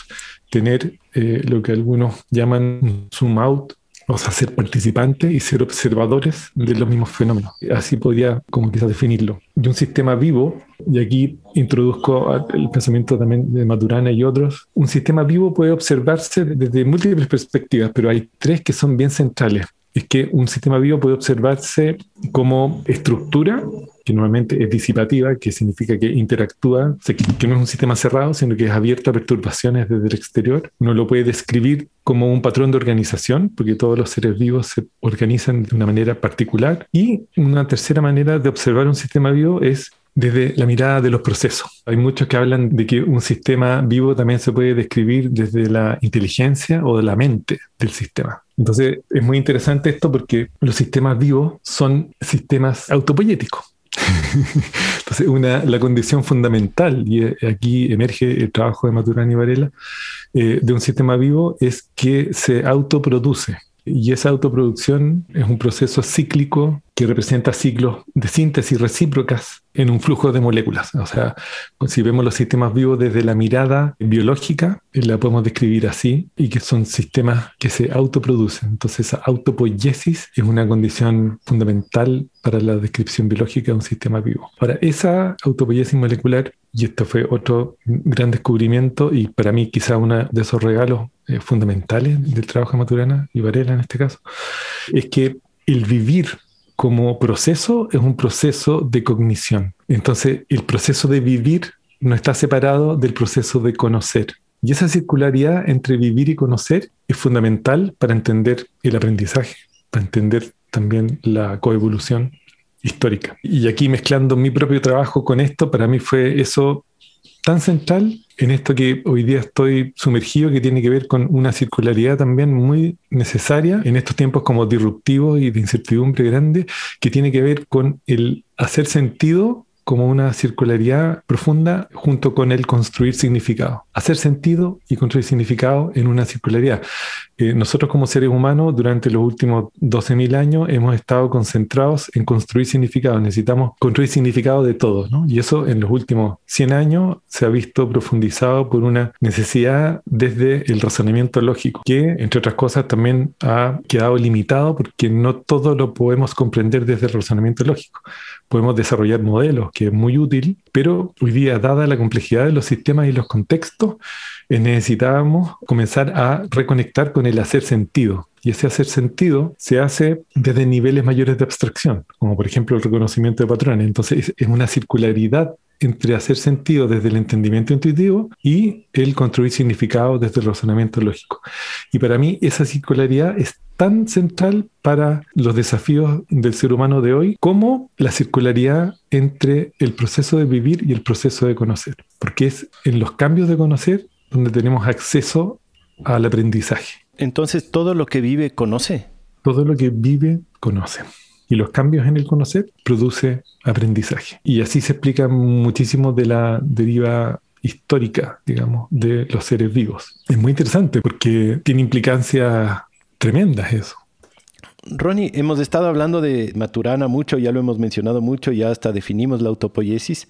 tener lo que algunos llaman un zoom out, o sea, ser participantes y ser observadores de los mismos fenómenos. Así podría como quizás definirlo. Y un sistema vivo, y aquí introduzco el pensamiento también de Maturana y otros, un sistema vivo puede observarse desde múltiples perspectivas, pero hay tres que son bien centrales. Es que un sistema vivo puede observarse como estructura, que normalmente es disipativa, que significa que interactúa, o sea, que no es un sistema cerrado, sino que es abierto a perturbaciones desde el exterior. Uno lo puede describir como un patrón de organización, porque todos los seres vivos se organizan de una manera particular. Y una tercera manera de observar un sistema vivo es desde la mirada de los procesos. Hay muchos que hablan de que un sistema vivo también se puede describir desde la inteligencia o de la mente del sistema. Entonces es muy interesante esto porque los sistemas vivos son sistemas autopoyéticos. Entonces la condición fundamental, y aquí emerge el trabajo de Maturana y Varela, de un sistema vivo es que se autoproduce. Y esa autoproducción es un proceso cíclico que representa ciclos de síntesis recíprocas en un flujo de moléculas. O sea, si vemos los sistemas vivos desde la mirada biológica, la podemos describir así, y que son sistemas que se autoproducen. Entonces, esa autopoiesis es una condición fundamental para la descripción biológica de un sistema vivo. Ahora, esa autopoiesis molecular, y esto fue otro gran descubrimiento, y para mí quizá uno de esos regalos fundamentales del trabajo de Maturana y Varela en este caso, es que el vivir como proceso es un proceso de cognición. Entonces, el proceso de vivir no está separado del proceso de conocer. Y esa circularidad entre vivir y conocer es fundamental para entender el aprendizaje, para entender también la coevolución histórica. Y aquí mezclando mi propio trabajo con esto, para mí fue eso tan central en esto que hoy día estoy sumergido, que tiene que ver con una circularidad también muy necesaria en estos tiempos como disruptivos y de incertidumbre grande, que tiene que ver con el hacer sentido como una circularidad profunda junto con el construir significado. Hacer sentido y construir significado en una circularidad. Nosotros como seres humanos durante los últimos 12.000 años hemos estado concentrados en construir significado. Necesitamos construir significado de todo, ¿no? Y eso en los últimos 100 años se ha visto profundizado por una necesidad desde el razonamiento lógico, que entre otras cosas también ha quedado limitado porque no todo lo podemos comprender desde el razonamiento lógico. Podemos desarrollar modelos, que es muy útil, pero hoy día, dada la complejidad de los sistemas y los contextos, necesitábamos comenzar a reconectar con el hacer sentido. Y ese hacer sentido se hace desde niveles mayores de abstracción, como por ejemplo el reconocimiento de patrones. Entonces es una circularidad entre hacer sentido desde el entendimiento intuitivo y el construir significado desde el razonamiento lógico. Y para mí esa circularidad es tan central para los desafíos del ser humano de hoy como la circularidad entre el proceso de vivir y el proceso de conocer. Porque es en los cambios de conocer donde tenemos acceso al aprendizaje. Entonces, ¿todo lo que vive conoce? Todo lo que vive conoce. Y los cambios en el conocer produce aprendizaje. Y así se explica muchísimo de la deriva histórica, digamos, de los seres vivos. Es muy interesante porque tiene implicancias tremendas eso. Ronnie, hemos estado hablando de Maturana mucho, ya lo hemos mencionado mucho, ya hasta definimos la autopoiesis,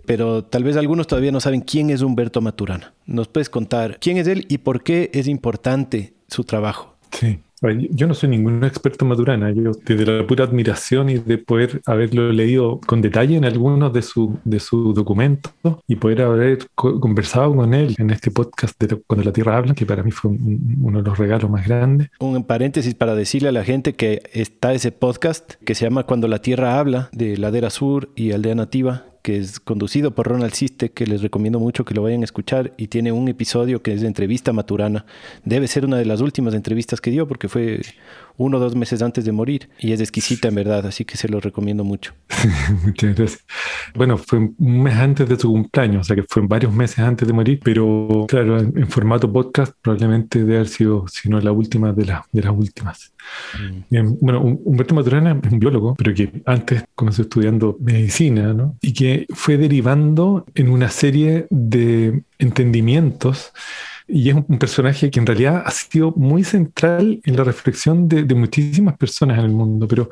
pero tal vez algunos todavía no saben quién es Humberto Maturana. ¿Nos puedes contar quién es él y por qué es importante su trabajo? Sí. Yo no soy ningún experto en Maturana, yo desde la pura admiración y de poder haberlo leído con detalle en algunos de sus documentos y poder haber conversado con él en este podcast de Cuando la Tierra Habla, que para mí fue uno de los regalos más grandes. Un paréntesis para decirle a la gente que está ese podcast que se llama Cuando la Tierra Habla, de Ladera Sur y Aldea Nativa, que es conducido por Ronald Siste, que les recomiendo mucho que lo vayan a escuchar, y tiene un episodio que es de entrevista a Maturana. Debe ser una de las últimas entrevistas que dio porque fue 1 o 2 meses antes de morir y es exquisita en verdad, así que se lo recomiendo mucho. Muchas gracias. Bueno, fue un mes antes de su cumpleaños, o sea que fue varios meses antes de morir, pero claro, en formato podcast probablemente debe haber sido, si no la última de las últimas. Bueno, Humberto Maturana es un biólogo, pero que antes comenzó estudiando medicina, ¿no? Y que fue derivando en una serie de entendimientos. Y es un personaje que en realidad ha sido muy central en la reflexión de muchísimas personas en el mundo, pero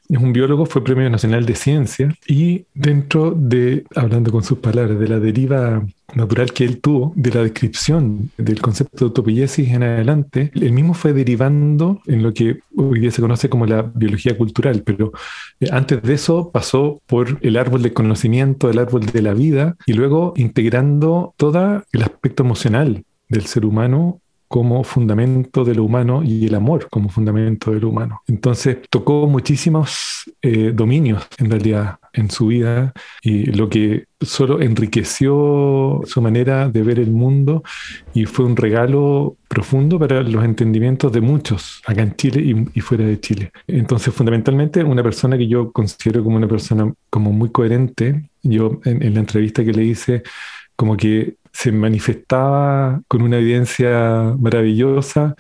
es un biólogo, fue Premio Nacional de Ciencia y dentro de, hablando con sus palabras, de la deriva natural que él tuvo, de la descripción del concepto de autopoiesis en adelante, él mismo fue derivando en lo que hoy día se conoce como la biología cultural, pero antes de eso pasó por el árbol del conocimiento, el árbol de la vida y luego integrando todo el aspecto emocional del ser humano como fundamento de lo humano y el amor como fundamento de lo humano. Entonces tocó muchísimos dominios en realidad en su vida, y lo que solo enriqueció su manera de ver el mundo y fue un regalo profundo para los entendimientos de muchos acá en Chile y fuera de Chile. Entonces, fundamentalmente, una persona que yo considero como una persona como muy coherente. Yo en la entrevista que le hice, como que se manifestaba con una evidencia maravillosa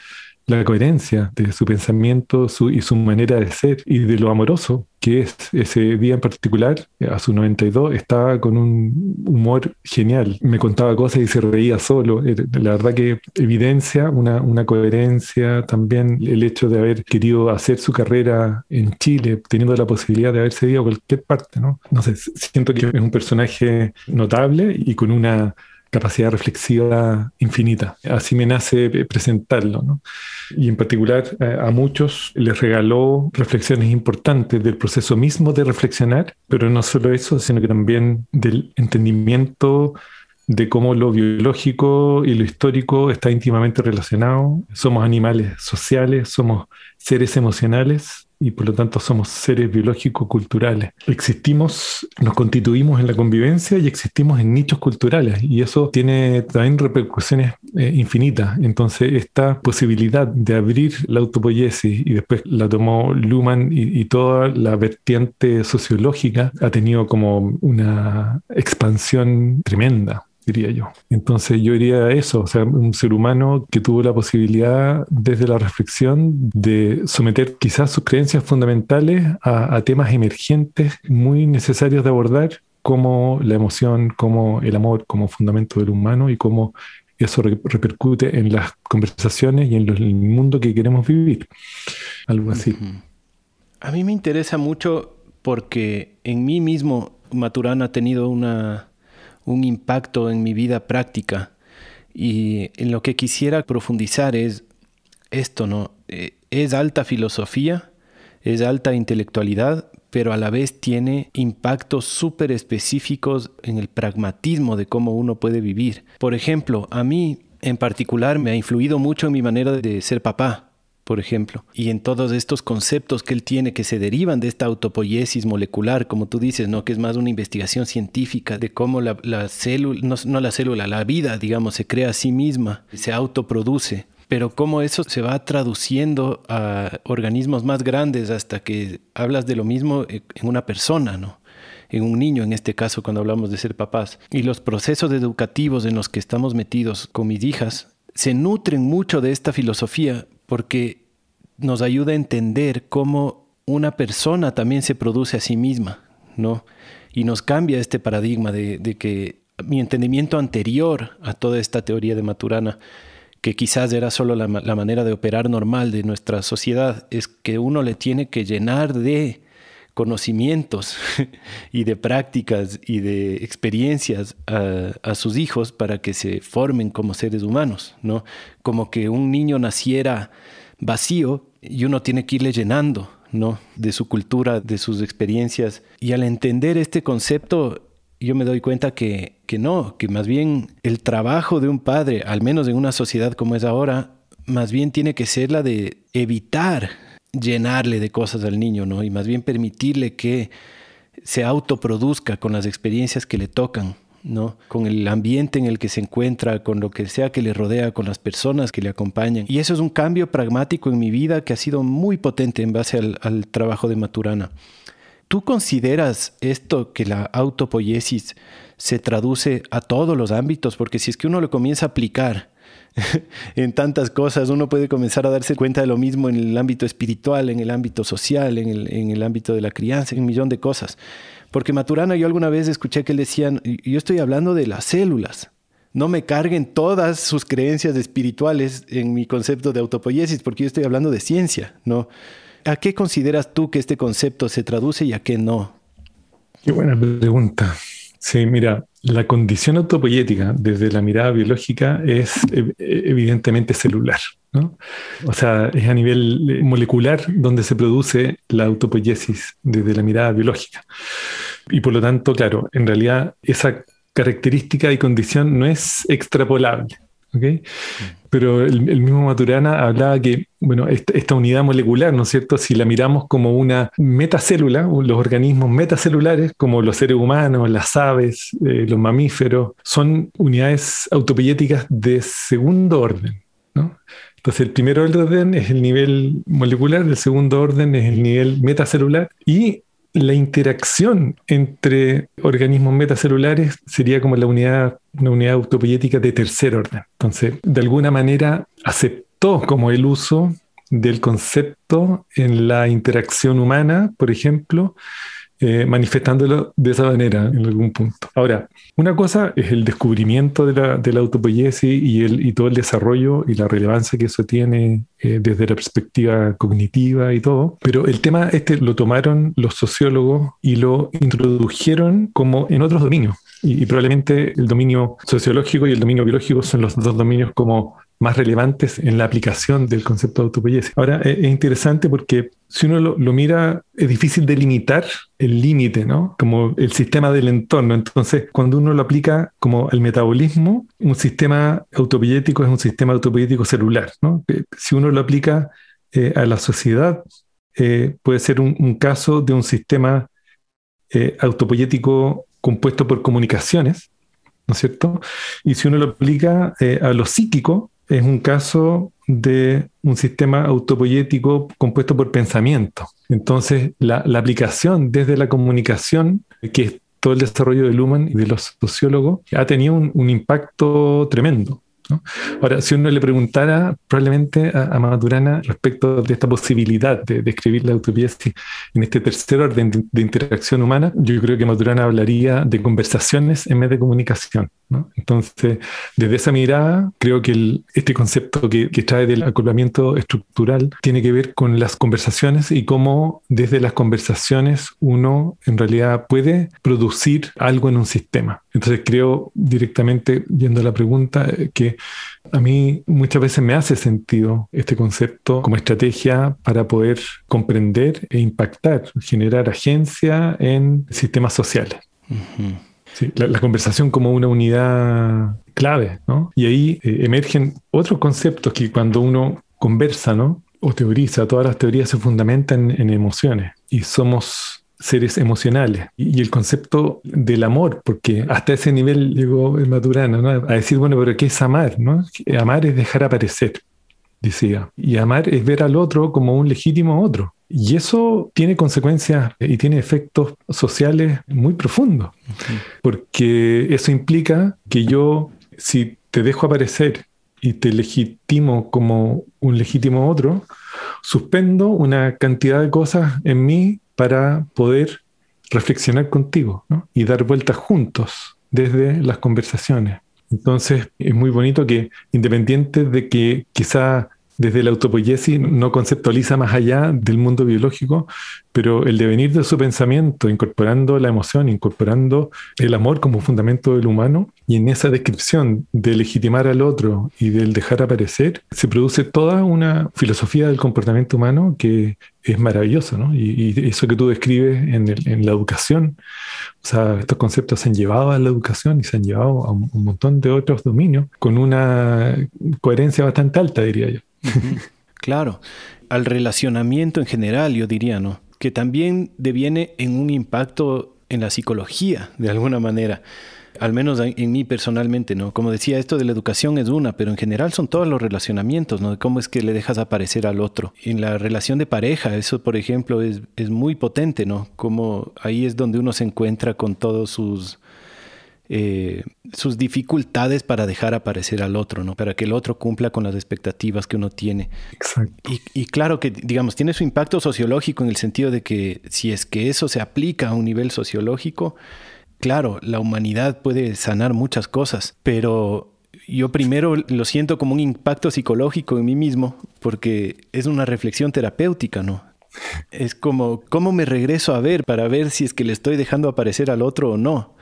la coherencia de su pensamiento y su manera de ser y de lo amoroso que es. Ese día en particular, a sus 92, estaba con un humor genial. Me contaba cosas y se reía solo. La verdad que evidencia una coherencia, también el hecho de haber querido hacer su carrera en Chile, teniendo la posibilidad de haberse ido a cualquier parte, ¿no? No sé, siento que es un personaje notable y con una capacidad reflexiva infinita. Así me nace presentarlo, ¿no? Y en particular a muchos les regaló reflexiones importantes del proceso mismo de reflexionar, pero no solo eso, sino que también del entendimiento de cómo lo biológico y lo histórico está íntimamente relacionado. Somos animales sociales, somos seres emocionales y por lo tanto somos seres biológico-culturales. Existimos, nos constituimos en la convivencia y existimos en nichos culturales, y eso tiene también repercusiones infinitas. Entonces esta posibilidad de abrir la autopoiesis, y después la tomó Luhmann y toda la vertiente sociológica, ha tenido como una expansión tremenda, diría yo. Entonces yo diría eso, o sea, un ser humano que tuvo la posibilidad desde la reflexión de someter quizás sus creencias fundamentales a temas emergentes muy necesarios de abordar, como la emoción, como el amor, como fundamento del humano, y cómo eso repercute en las conversaciones y en el mundo que queremos vivir. Algo así. Uh-huh. A mí me interesa mucho porque en mí mismo Maturana ha tenido un impacto en mi vida práctica, y en lo que quisiera profundizar es esto, ¿no? Es alta filosofía, es alta intelectualidad, pero a la vez tiene impactos súper específicos en el pragmatismo de cómo uno puede vivir. Por ejemplo, a mí en particular me ha influido mucho en mi manera de ser papá, por ejemplo, y en todos estos conceptos que él tiene que se derivan de esta autopoiesis molecular, como tú dices, ¿no? Que es más una investigación científica de cómo la célula, no la célula, la vida, digamos, se crea a sí misma, se autoproduce, pero cómo eso se va traduciendo a organismos más grandes hasta que hablas de lo mismo en una persona, ¿no? En un niño, en este caso, cuando hablamos de ser papás. Y los procesos educativos en los que estamos metidos con mis hijas se nutren mucho de esta filosofía, porque nos ayuda a entender cómo una persona también se produce a sí misma, ¿no? Y nos cambia este paradigma de que mi entendimiento anterior a toda esta teoría de Maturana, que quizás era solo la manera de operar normal de nuestra sociedad, es que uno le tiene que llenar de conocimientos y de prácticas y de experiencias a sus hijos para que se formen como seres humanos, ¿no? Como que un niño naciera vacío y uno tiene que irle llenando, ¿no? De su cultura, de sus experiencias. Y al entender este concepto, yo me doy cuenta que no, que más bien el trabajo de un padre, al menos en una sociedad como es ahora, más bien tiene que ser la de evitar llenarle de cosas al niño, ¿no? Y más bien permitirle que se autoproduzca con las experiencias que le tocan, ¿no? Con el ambiente en el que se encuentra, con lo que sea que le rodea, con las personas que le acompañan. Y eso es un cambio pragmático en mi vida que ha sido muy potente en base al trabajo de Maturana. ¿Tú consideras esto, que la autopoiesis se traduce a todos los ámbitos? Porque si es que uno lo comienza a aplicar en tantas cosas, uno puede comenzar a darse cuenta de lo mismo en el ámbito espiritual, en el ámbito social, en el ámbito de la crianza, en un millón de cosas. Porque Maturana, yo alguna vez escuché que él decía, yo estoy hablando de las células, no me carguen todas sus creencias espirituales en mi concepto de autopoiesis, porque yo estoy hablando de ciencia, ¿no? ¿A qué consideras tú que este concepto se traduce y a qué no? Qué buena pregunta. Sí, mira, la condición autopoiética desde la mirada biológica es evidentemente celular, ¿no? O sea, es a nivel molecular donde se produce la autopoiesis desde la mirada biológica. Y por lo tanto, claro, en realidad esa característica y condición no es extrapolable ¿ok? Pero el mismo Maturana hablaba que, bueno, esta unidad molecular, ¿no es cierto? Si la miramos como una metacélula, o los organismos metacelulares, como los seres humanos, las aves, los mamíferos, son unidades autopoyéticas de segundo orden, ¿no? Entonces, el primer orden es el nivel molecular, el segundo orden es el nivel metacelular, y la interacción entre organismos metacelulares sería como una unidad autopoyética de tercer orden. Entonces, de alguna manera aceptó como el uso del concepto en la interacción humana, por ejemplo, manifestándolo de esa manera en algún punto. Ahora, una cosa es el descubrimiento de la autopoiesis y todo el desarrollo y la relevancia que eso tiene desde la perspectiva cognitiva y todo, pero el tema lo tomaron los sociólogos y lo introdujeron como en otros dominios. Y probablemente el dominio sociológico y el dominio biológico son los dos dominios como más relevantes en la aplicación del concepto de autopoiesis. Ahora, es interesante porque si uno lo mira, es difícil delimitar el límite, ¿no? Como el sistema del entorno. Entonces, cuando uno lo aplica como al metabolismo, un sistema autopoiético es un sistema autopoiético celular, ¿no? Si uno lo aplica a la sociedad, puede ser un caso de un sistema autopoiético compuesto por comunicaciones, ¿no es cierto? Y si uno lo aplica a lo psíquico, es un caso de un sistema autopoiético compuesto por pensamiento. Entonces, la aplicación desde la comunicación, que es todo el desarrollo de Luhmann y de los sociólogos, ha tenido un impacto tremendo, ¿no? Ahora, si uno le preguntara probablemente a Maturana respecto de esta posibilidad de escribir la autopoiesis en este tercer orden de interacción humana, yo creo que Maturana hablaría de conversaciones en vez de comunicación, ¿no? Entonces, desde esa mirada, creo que este concepto que trae del acoplamiento estructural tiene que ver con las conversaciones y cómo desde las conversaciones uno en realidad puede producir algo en un sistema. Entonces creo directamente, yendo a la pregunta, que a mí muchas veces me hace sentido este concepto como estrategia para poder comprender e impactar, generar agencia en sistemas sociales. Uh-huh. Sí, la conversación como una unidad clave, ¿no? Y ahí emergen otros conceptos que cuando uno conversa, ¿no? O teoriza, todas las teorías se fundamentan en emociones y somos seres emocionales. Y el concepto del amor, porque hasta ese nivel llegó el Maturana, ¿no? A decir, bueno, pero ¿qué es amar, no? Amar es dejar aparecer, decía. Y amar es ver al otro como un legítimo otro. Y eso tiene consecuencias y tiene efectos sociales muy profundos. Uh-huh. Porque eso implica que yo, si te dejo aparecer y te legitimo como un legítimo otro, suspendo una cantidad de cosas en mí para poder reflexionar contigo, ¿no? Y dar vueltas juntos desde las conversaciones. Entonces es muy bonito que, independiente de que quizá desde la autopoiesis no conceptualiza más allá del mundo biológico, pero el devenir de su pensamiento, incorporando la emoción, incorporando el amor como fundamento del humano, y en esa descripción de legitimar al otro y del dejar aparecer, se produce toda una filosofía del comportamiento humano que es maravillosa, ¿no? Y eso que tú describes en la educación, o sea, estos conceptos se han llevado a la educación y se han llevado a un montón de otros dominios con una coherencia bastante alta, diría yo. Uh-huh. Claro, al relacionamiento en general, yo diría, ¿no? Que también deviene en un impacto en la psicología, de alguna manera. Al menos en mí personalmente, ¿no? Como decía, esto de la educación es una, pero en general son todos los relacionamientos, ¿no? De cómo es que le dejas aparecer al otro. En la relación de pareja, eso, por ejemplo, es muy potente, ¿no? Como ahí es donde uno se encuentra con todos sus dificultades para dejar aparecer al otro, ¿no? Para que el otro cumpla con las expectativas que uno tiene. Exacto. Y claro que, digamos, tiene su impacto sociológico en el sentido de que si es que eso se aplica a un nivel sociológico, claro, la humanidad puede sanar muchas cosas, pero yo primero lo siento como un impacto psicológico en mí mismo, porque es una reflexión terapéutica, ¿no? Es como, ¿cómo me regreso a ver para ver si es que le estoy dejando aparecer al otro o no?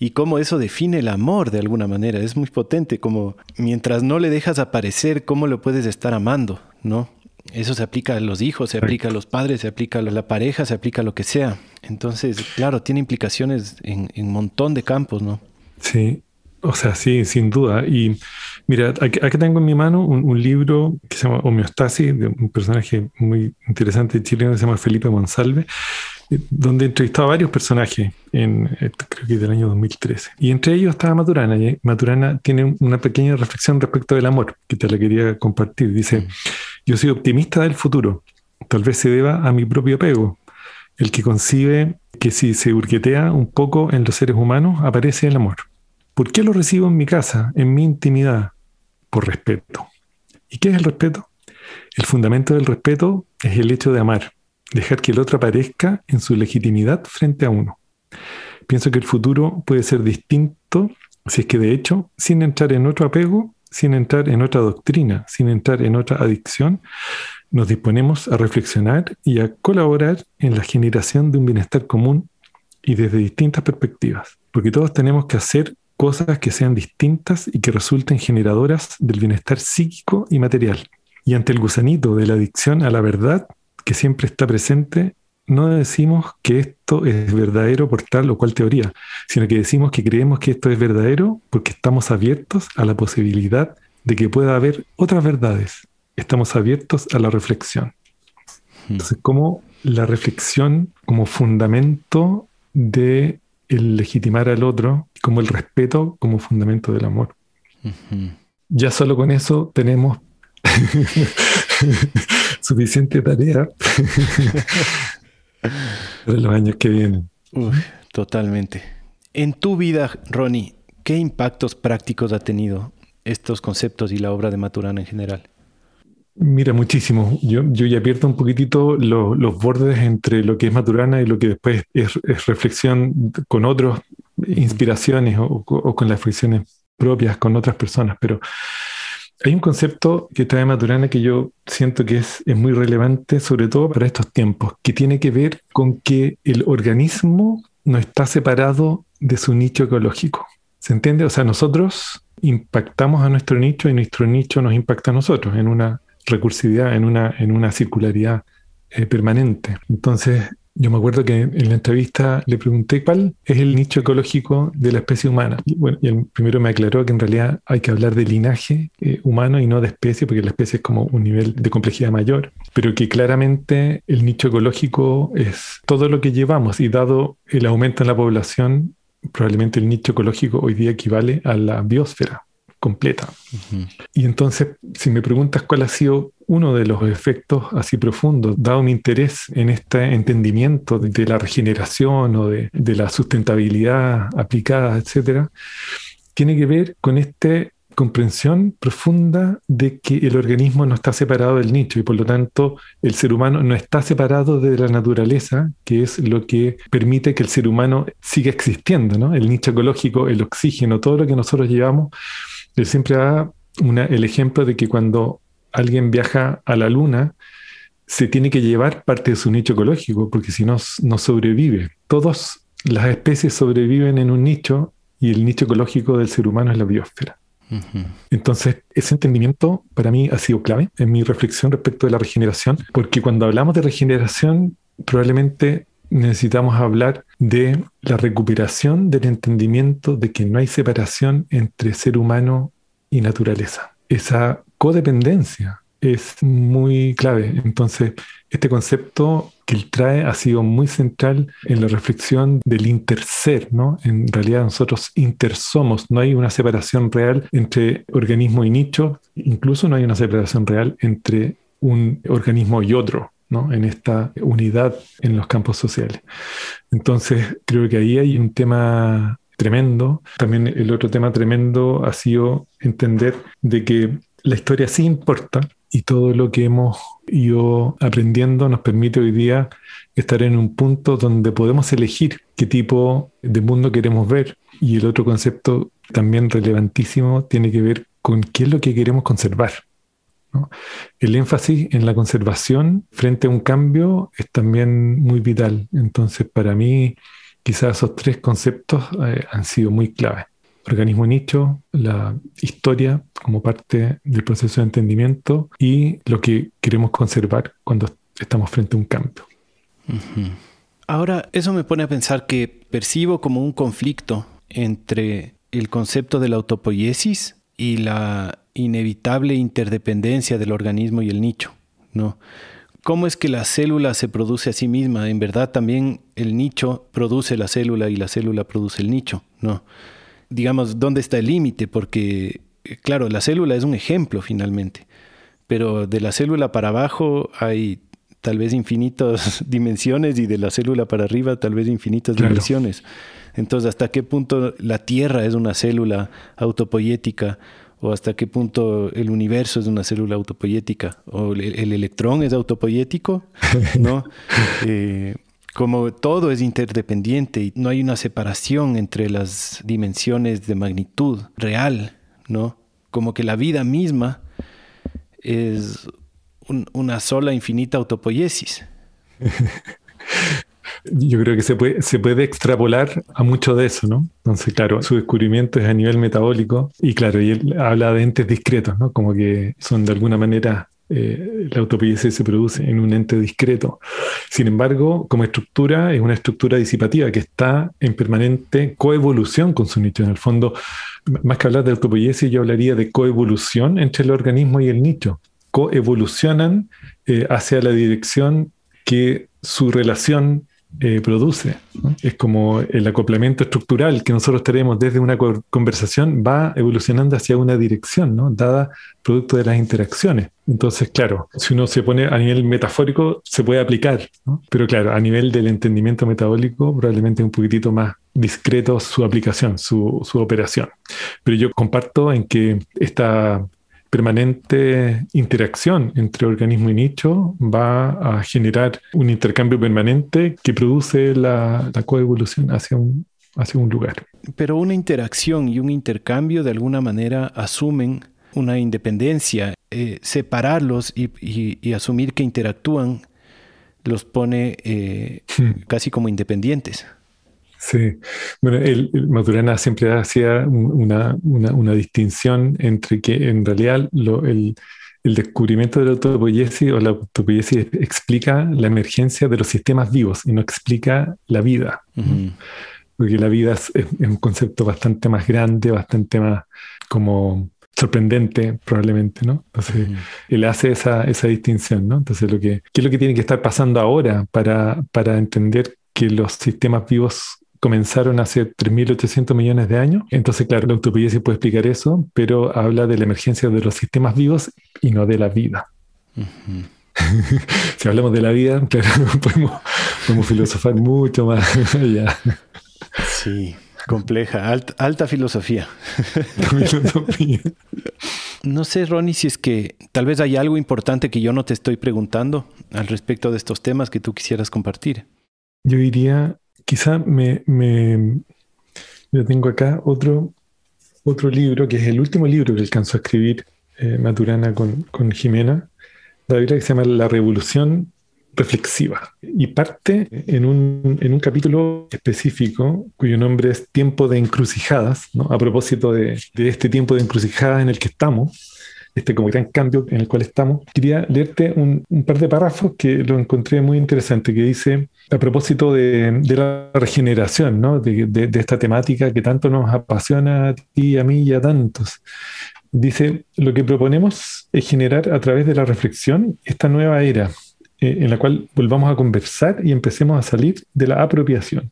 Y cómo eso define el amor de alguna manera. Es muy potente, como mientras no le dejas aparecer, ¿cómo lo puedes estar amando, no? Eso se aplica a los hijos, se aplica a los padres, se aplica a la pareja, se aplica a lo que sea. Entonces, claro, tiene implicaciones en un montón de campos, ¿no? Sí, o sea, sí, sin duda. Y Mira, aquí tengo en mi mano un libro que se llama Homeostasis, de un personaje muy interesante chileno que se llama Felipe Monsalve, donde entrevistaba a varios personajes, creo que del año 2013. Y entre ellos estaba Maturana, y Maturana tiene una pequeña reflexión respecto del amor, que te la quería compartir. Dice, yo soy optimista del futuro, tal vez se deba a mi propio apego, el que concibe que si se hurguetea un poco en los seres humanos, aparece el amor. ¿Por qué lo recibo en mi casa, en mi intimidad? Por respeto. ¿Y qué es el respeto? El fundamento del respeto es el hecho de amar, dejar que el otro aparezca en su legitimidad frente a uno. Pienso que el futuro puede ser distinto si es que de hecho, sin entrar en otro apego, sin entrar en otra doctrina, sin entrar en otra adicción, nos disponemos a reflexionar y a colaborar en la generación de un bienestar común y desde distintas perspectivas, porque todos tenemos que hacer cosas que sean distintas y que resulten generadoras del bienestar psíquico y material. Y ante el gusanito de la adicción a la verdad, que siempre está presente, no decimos que esto es verdadero por tal o cual teoría, sino que decimos que creemos que esto es verdadero porque estamos abiertos a la posibilidad de que pueda haber otras verdades. Estamos abiertos a la reflexión. Entonces, como la reflexión como fundamento de el legitimar al otro, como el respeto como fundamento del amor. Ya solo con eso tenemos suficiente tarea para los años que vienen. Totalmente. En tu vida, Ronnie, ¿qué impactos prácticos ha tenido estos conceptos y la obra de Maturana en general? Mira, muchísimo. Yo ya pierdo un poquitito los bordes entre lo que es Maturana y lo que después es reflexión con otras inspiraciones o con las reflexiones propias con otras personas. Pero hay un concepto que trae Maturana que yo siento que es muy relevante, sobre todo para estos tiempos, que tiene que ver con que el organismo no está separado de su nicho ecológico. ¿Se entiende? O sea, nosotros impactamos a nuestro nicho y nuestro nicho nos impacta a nosotros en una recursividad, en una circularidad permanente. Entonces, yo me acuerdo que en la entrevista le pregunté cuál es el nicho ecológico de la especie humana. Y el primero me aclaró que en realidad hay que hablar de linaje humano y no de especie, porque la especie es como un nivel de complejidad mayor, pero que claramente el nicho ecológico es todo lo que llevamos, y dado el aumento en la población, probablemente el nicho ecológico hoy día equivale a la biosfera completa. Y entonces, si me preguntas cuál ha sido uno de los efectos así profundos, dado mi interés en este entendimiento de la regeneración o de la sustentabilidad aplicada, etcétera, tiene que ver con esta comprensión profunda de que el organismo no está separado del nicho y por lo tanto el ser humano no está separado de la naturaleza, que es lo que permite que el ser humano siga existiendo, ¿no? El nicho ecológico, el oxígeno, todo lo que nosotros llevamos. Él siempre da el ejemplo de que cuando alguien viaja a la luna, se tiene que llevar parte de su nicho ecológico, porque si no, no sobrevive. Todas las especies sobreviven en un nicho y el nicho ecológico del ser humano es la biosfera. Entonces, ese entendimiento para mí ha sido clave en mi reflexión respecto de la regeneración, porque cuando hablamos de regeneración, probablemente necesitamos hablar de la recuperación del entendimiento de que no hay separación entre ser humano y naturaleza. Esa codependencia es muy clave. Entonces, este concepto que él trae ha sido muy central en la reflexión del interser, ¿no? En realidad nosotros intersomos, no hay una separación real entre organismo y nicho, incluso no hay una separación real entre un organismo y otro, ¿no? En esta unidad en los campos sociales. Entonces, creo que ahí hay un tema tremendo. También el otro tema tremendo ha sido entender de que la historia sí importa y todo lo que hemos ido aprendiendo nos permite hoy día estar en un punto donde podemos elegir qué tipo de mundo queremos ver. Y el otro concepto también relevantísimo tiene que ver con qué es lo que queremos conservar, ¿no? El énfasis en la conservación frente a un cambio es también muy vital. Entonces, para mí, quizás esos tres conceptos han sido muy claves. Organismo nicho, la historia como parte del proceso de entendimiento y lo que queremos conservar cuando estamos frente a un cambio. Ahora, eso me pone a pensar que percibo como un conflicto entre el concepto de la autopoiesis y la inevitable interdependencia del organismo y el nicho, ¿no? ¿Cómo es que la célula se produce a sí misma? En verdad también el nicho produce la célula y la célula produce el nicho, ¿no? Digamos, ¿dónde está el límite? Porque, claro, la célula es un ejemplo finalmente, pero de la célula para abajo hay tal vez infinitas dimensiones y de la célula para arriba tal vez infinitas dimensiones. Entonces, ¿hasta qué punto la Tierra es una célula autopoyética? ¿O hasta qué punto el universo es una célula autopoyética? ¿O el electrón es autopoyético? ¿No? Como todo es interdependiente y no hay una separación entre las dimensiones de magnitud real, ¿no? Como que la vida misma es una sola infinita autopoiesis. Yo creo que se puede extrapolar a mucho de eso, ¿no? Entonces, claro, su descubrimiento es a nivel metabólico y claro, y él habla de entes discretos, ¿no? Como que son de alguna manera, la autopoiesis se produce en un ente discreto. Sin embargo, como estructura, es una estructura disipativa que está en permanente coevolución con su nicho. En el fondo, más que hablar de autopoiesis, yo hablaría de coevolución entre el organismo y el nicho. Coevolucionan hacia la dirección que su relación produce, ¿no? Es como el acoplamiento estructural que nosotros tenemos desde una conversación va evolucionando hacia una dirección, ¿no? Dada producto de las interacciones. Entonces, claro, si uno se pone a nivel metafórico, se puede aplicar, ¿no? Pero claro, a nivel del entendimiento metabólico, probablemente un poquitito más discreto su aplicación, su operación. Pero yo comparto en que esta permanente interacción entre organismo y nicho va a generar un intercambio permanente que produce la coevolución hacia un lugar. Pero una interacción y un intercambio de alguna manera asumen una independencia. Separarlos y asumir que interactúan los pone casi como independientes. Sí, bueno, el Maturana siempre hacía una distinción entre que en realidad el descubrimiento de la autopoiesis o la autopoiesis explica la emergencia de los sistemas vivos y no explica la vida, ¿no? Porque la vida es un concepto bastante más grande, bastante más como sorprendente probablemente, ¿no? Entonces, él hace esa distinción, ¿no? Entonces, ¿qué es lo que tiene que estar pasando ahora para entender que los sistemas vivos comenzaron hace 3.800 millones de años? Entonces, claro, la autopoiesis puede explicar eso, pero habla de la emergencia de los sistemas vivos y no de la vida. Si hablamos de la vida, claro, podemos filosofar mucho más allá. Sí, compleja, alta filosofía. No sé, Ronnie, si es que tal vez hay algo importante que yo no te estoy preguntando al respecto de estos temas que tú quisieras compartir. Yo diría, quizá yo tengo acá otro libro, que es el último libro que alcanzó a escribir Maturana con Jimena, la Biblia, que se llama La Revolución Reflexiva. Y parte en un capítulo específico cuyo nombre es Tiempo de Encrucijadas, ¿no? A propósito de este tiempo de encrucijadas en el que estamos, este como gran cambio en el cual estamos. Quería leerte un par de párrafos que lo encontré muy interesante, que dice, a propósito de la regeneración, ¿no? de esta temática que tanto nos apasiona a ti, a mí y a tantos. Dice, lo que proponemos es generar a través de la reflexión esta nueva era en la cual volvamos a conversar y empecemos a salir de la apropiación.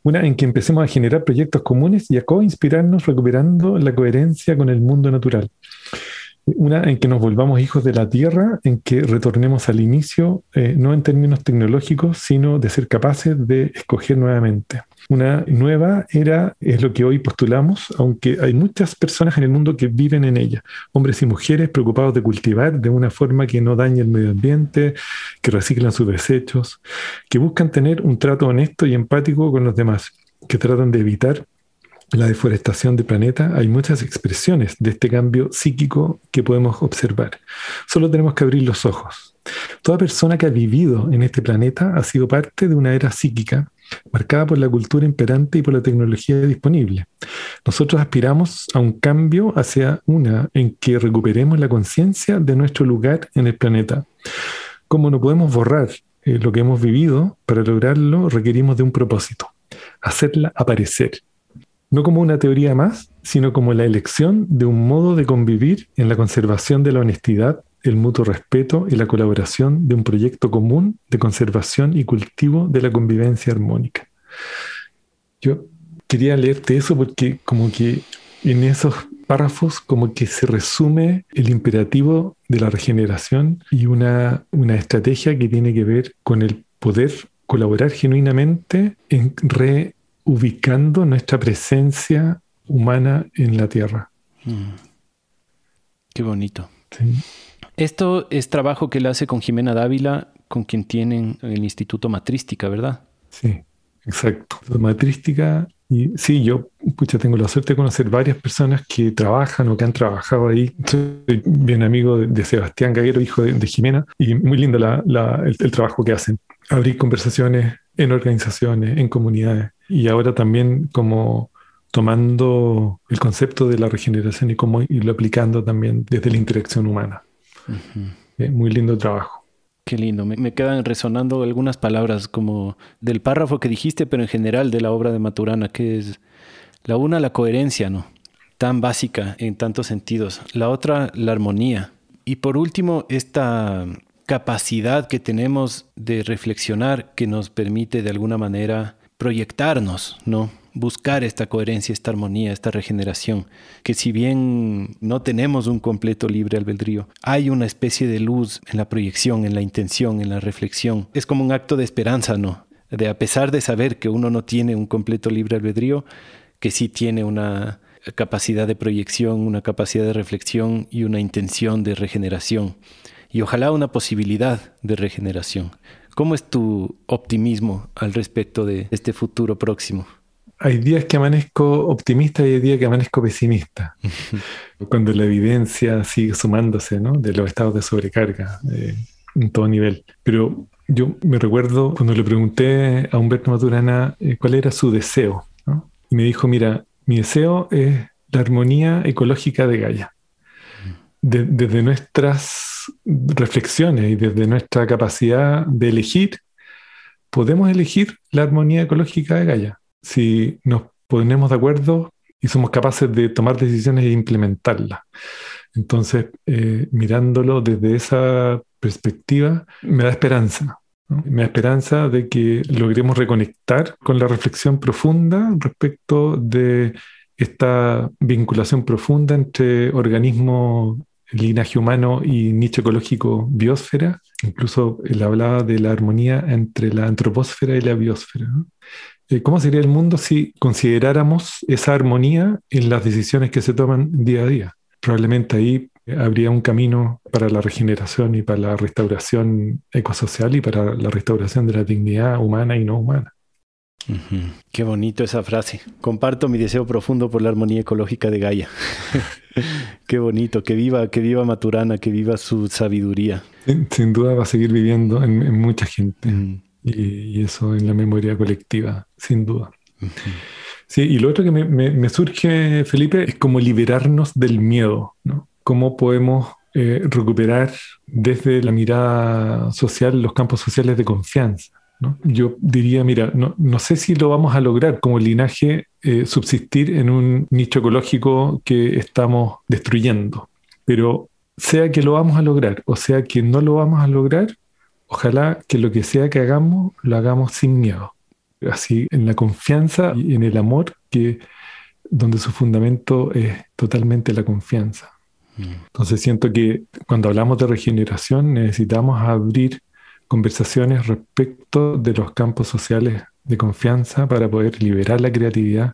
Una en que empecemos a generar proyectos comunes y a co-inspirarnos recuperando la coherencia con el mundo natural. Una en que nos volvamos hijos de la tierra, en que retornemos al inicio, no en términos tecnológicos, sino de ser capaces de escoger nuevamente. Una nueva era es lo que hoy postulamos, aunque hay muchas personas en el mundo que viven en ella. Hombres y mujeres preocupados de cultivar de una forma que no dañe el medio ambiente, que reciclan sus desechos, que buscan tener un trato honesto y empático con los demás, que tratan de evitar la deforestación del planeta. Hay muchas expresiones de este cambio psíquico que podemos observar. Solo tenemos que abrir los ojos. Toda persona que ha vivido en este planeta ha sido parte de una era psíquica marcada por la cultura imperante y por la tecnología disponible. Nosotros aspiramos a un cambio hacia una en que recuperemos la conciencia de nuestro lugar en el planeta. Como no podemos borrar lo que hemos vivido, para lograrlo requerimos de un propósito: hacerla aparecer. no como una teoría más, sino como la elección de un modo de convivir en la conservación de la honestidad, el mutuo respeto y la colaboración de un proyecto común de conservación y cultivo de la convivencia armónica. Yo quería leerte eso porque como que en esos párrafos como que se resume el imperativo de la regeneración y una estrategia que tiene que ver con el poder colaborar genuinamente en reubicando nuestra presencia humana en la Tierra. Qué bonito. Sí. Esto es trabajo que él hace con Jimena Dávila, con quien tienen el Instituto Matrística, ¿verdad? Sí, exacto. Matrística. Y sí, yo tengo la suerte de conocer varias personas que trabajan o que han trabajado ahí. Soy bien amigo de Sebastián Gaguero, hijo de Jimena, y muy lindo el trabajo que hacen. Abrir conversaciones en organizaciones, en comunidades, y ahora también como tomando el concepto de la regeneración y cómo irlo aplicando también desde la interacción humana. Muy lindo trabajo. Qué lindo. Me quedan resonando algunas palabras como del párrafo que dijiste, pero en general de la obra de Maturana, que es la una, la coherencia, ¿no? Tan básica en tantos sentidos. La otra, la armonía. Y por último, esta capacidad que tenemos de reflexionar que nos permite de alguna manera proyectarnos, ¿no? Buscar esta coherencia, esta armonía, esta regeneración, que si bien no tenemos un completo libre albedrío, hay una especie de luz en la proyección, en la intención, en la reflexión. Es como un acto de esperanza, ¿no? De a pesar de saber que uno no tiene un completo libre albedrío, que sí tiene una capacidad de proyección, una capacidad de reflexión y una intención de regeneración. Y ojalá una posibilidad de regeneración. ¿Cómo es tu optimismo al respecto de este futuro próximo? Hay días que amanezco optimista y hay días que amanezco pesimista. Cuando la evidencia sigue sumándose, ¿no? De los estados de sobrecarga en todo nivel. Pero yo me recuerdo cuando le pregunté a Humberto Maturana cuál era su deseo, ¿no? Y me dijo, mira, mi deseo es la armonía ecológica de Gaia. Desde nuestras reflexiones y desde nuestra capacidad de elegir, podemos elegir la armonía ecológica de Gaia. Si nos ponemos de acuerdo y somos capaces de tomar decisiones e implementarlas. Entonces, mirándolo desde esa perspectiva, me da esperanza, ¿no? Me da esperanza de que logremos reconectar con la reflexión profunda respecto de esta vinculación profunda entre organismo, linaje humano y nicho ecológico biosfera. Incluso él hablaba de la armonía entre la antropósfera y la biosfera, ¿no? ¿Cómo sería el mundo si consideráramos esa armonía en las decisiones que se toman día a día? Probablemente ahí habría un camino para la regeneración y para la restauración ecosocial y para la restauración de la dignidad humana y no humana. Qué bonito esa frase. Comparto mi deseo profundo por la armonía ecológica de Gaia. Qué bonito. Que viva Maturana, que viva su sabiduría. Sin duda va a seguir viviendo en mucha gente. Y eso en la memoria colectiva, sin duda. Sí, y lo otro que me surge, Felipe, es como liberarnos del miedo, ¿no? Cómo podemos recuperar desde la mirada social los campos sociales de confianza, ¿no? Yo diría, mira, no sé si lo vamos a lograr como linaje subsistir en un nicho ecológico que estamos destruyendo, pero sea que lo vamos a lograr o sea que no lo vamos a lograr, ojalá que lo que sea que hagamos, lo hagamos sin miedo. Así, en la confianza y en el amor, donde su fundamento es totalmente la confianza. Entonces siento que cuando hablamos de regeneración necesitamos abrir conversaciones respecto de los campos sociales de confianza para poder liberar la creatividad,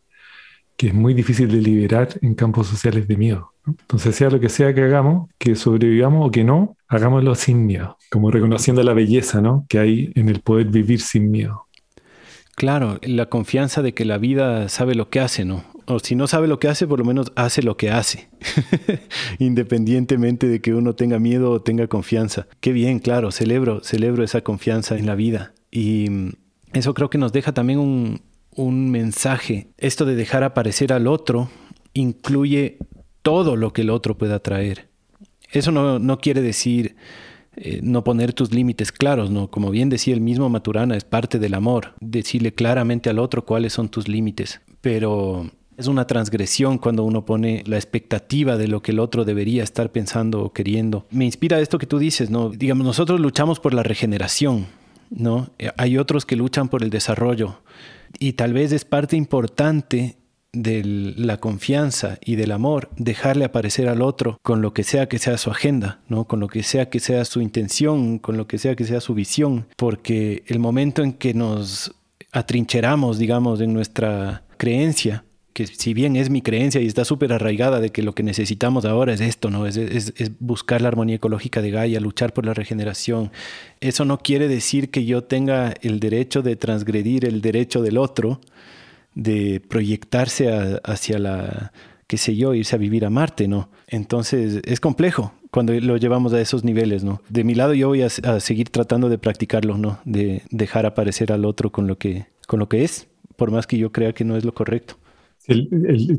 que es muy difícil de liberar en campos sociales de miedo, ¿no? Entonces, sea lo que sea que hagamos, que sobrevivamos o que no, hagámoslo sin miedo, como reconociendo la belleza, ¿no?, que hay en el poder vivir sin miedo. Claro, la confianza de que la vida sabe lo que hace, ¿no? O si no sabe lo que hace, por lo menos hace lo que hace, independientemente de que uno tenga miedo o tenga confianza. Qué bien, claro, celebro esa confianza en la vida. Y eso creo que nos deja también un mensaje. Esto de dejar aparecer al otro incluye todo lo que el otro pueda traer. Eso no quiere decir no poner tus límites claros, ¿no? Como bien decía el mismo Maturana, es parte del amor, decirle claramente al otro cuáles son tus límites. Pero Es una transgresión cuando uno pone la expectativa de lo que el otro debería estar pensando o queriendo. Me inspira esto que tú dices, ¿no? Digamos, nosotros luchamos por la regeneración, ¿no? Hay otros que luchan por el desarrollo. Y tal vez es parte importante de la confianza y del amor dejarle aparecer al otro con lo que sea su agenda, ¿no? Con lo que sea su intención, con lo que sea su visión. Porque el momento en que nos atrincheramos, digamos, en nuestra creencia, que si bien es mi creencia y está súper arraigada de que lo que necesitamos ahora es esto, ¿no? Es buscar la armonía ecológica de Gaia, luchar por la regeneración. Eso no quiere decir que yo tenga el derecho de transgredir el derecho del otro, de proyectarse hacia la, qué sé yo, irse a vivir a Marte, ¿no? Entonces es complejo cuando lo llevamos a esos niveles, ¿no? De mi lado yo voy a seguir tratando de practicarlo, ¿no? De dejar aparecer al otro con lo que es, por más que yo crea que no es lo correcto.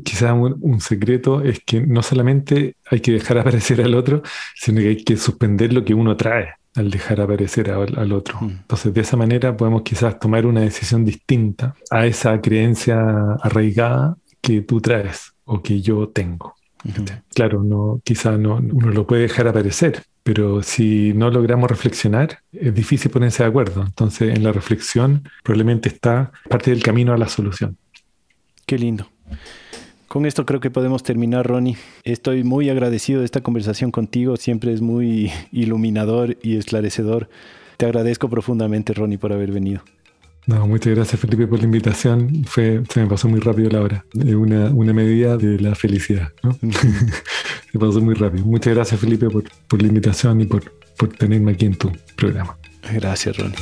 Quizá un secreto es que no solamente hay que dejar aparecer al otro, sino que hay que suspender lo que uno trae al dejar aparecer al otro. Entonces, de esa manera podemos quizás tomar una decisión distinta a esa creencia arraigada que tú traes o que yo tengo. Claro, quizá uno lo puede dejar aparecer, pero si no logramos reflexionar, es difícil ponerse de acuerdo. Entonces, en la reflexión probablemente está parte del camino a la solución. Qué lindo. Con esto creo que podemos terminar, Ronnie. Estoy muy agradecido de esta conversación contigo. Siempre es muy iluminador y esclarecedor. Te agradezco profundamente, Ronnie, por haber venido. No, muchas gracias, Felipe, por la invitación. Se me pasó muy rápido la hora. Es una medida de la felicidad, ¿no? Se pasó muy rápido. Muchas gracias, Felipe, por la invitación y por tenerme aquí en tu programa. Gracias, Ronnie.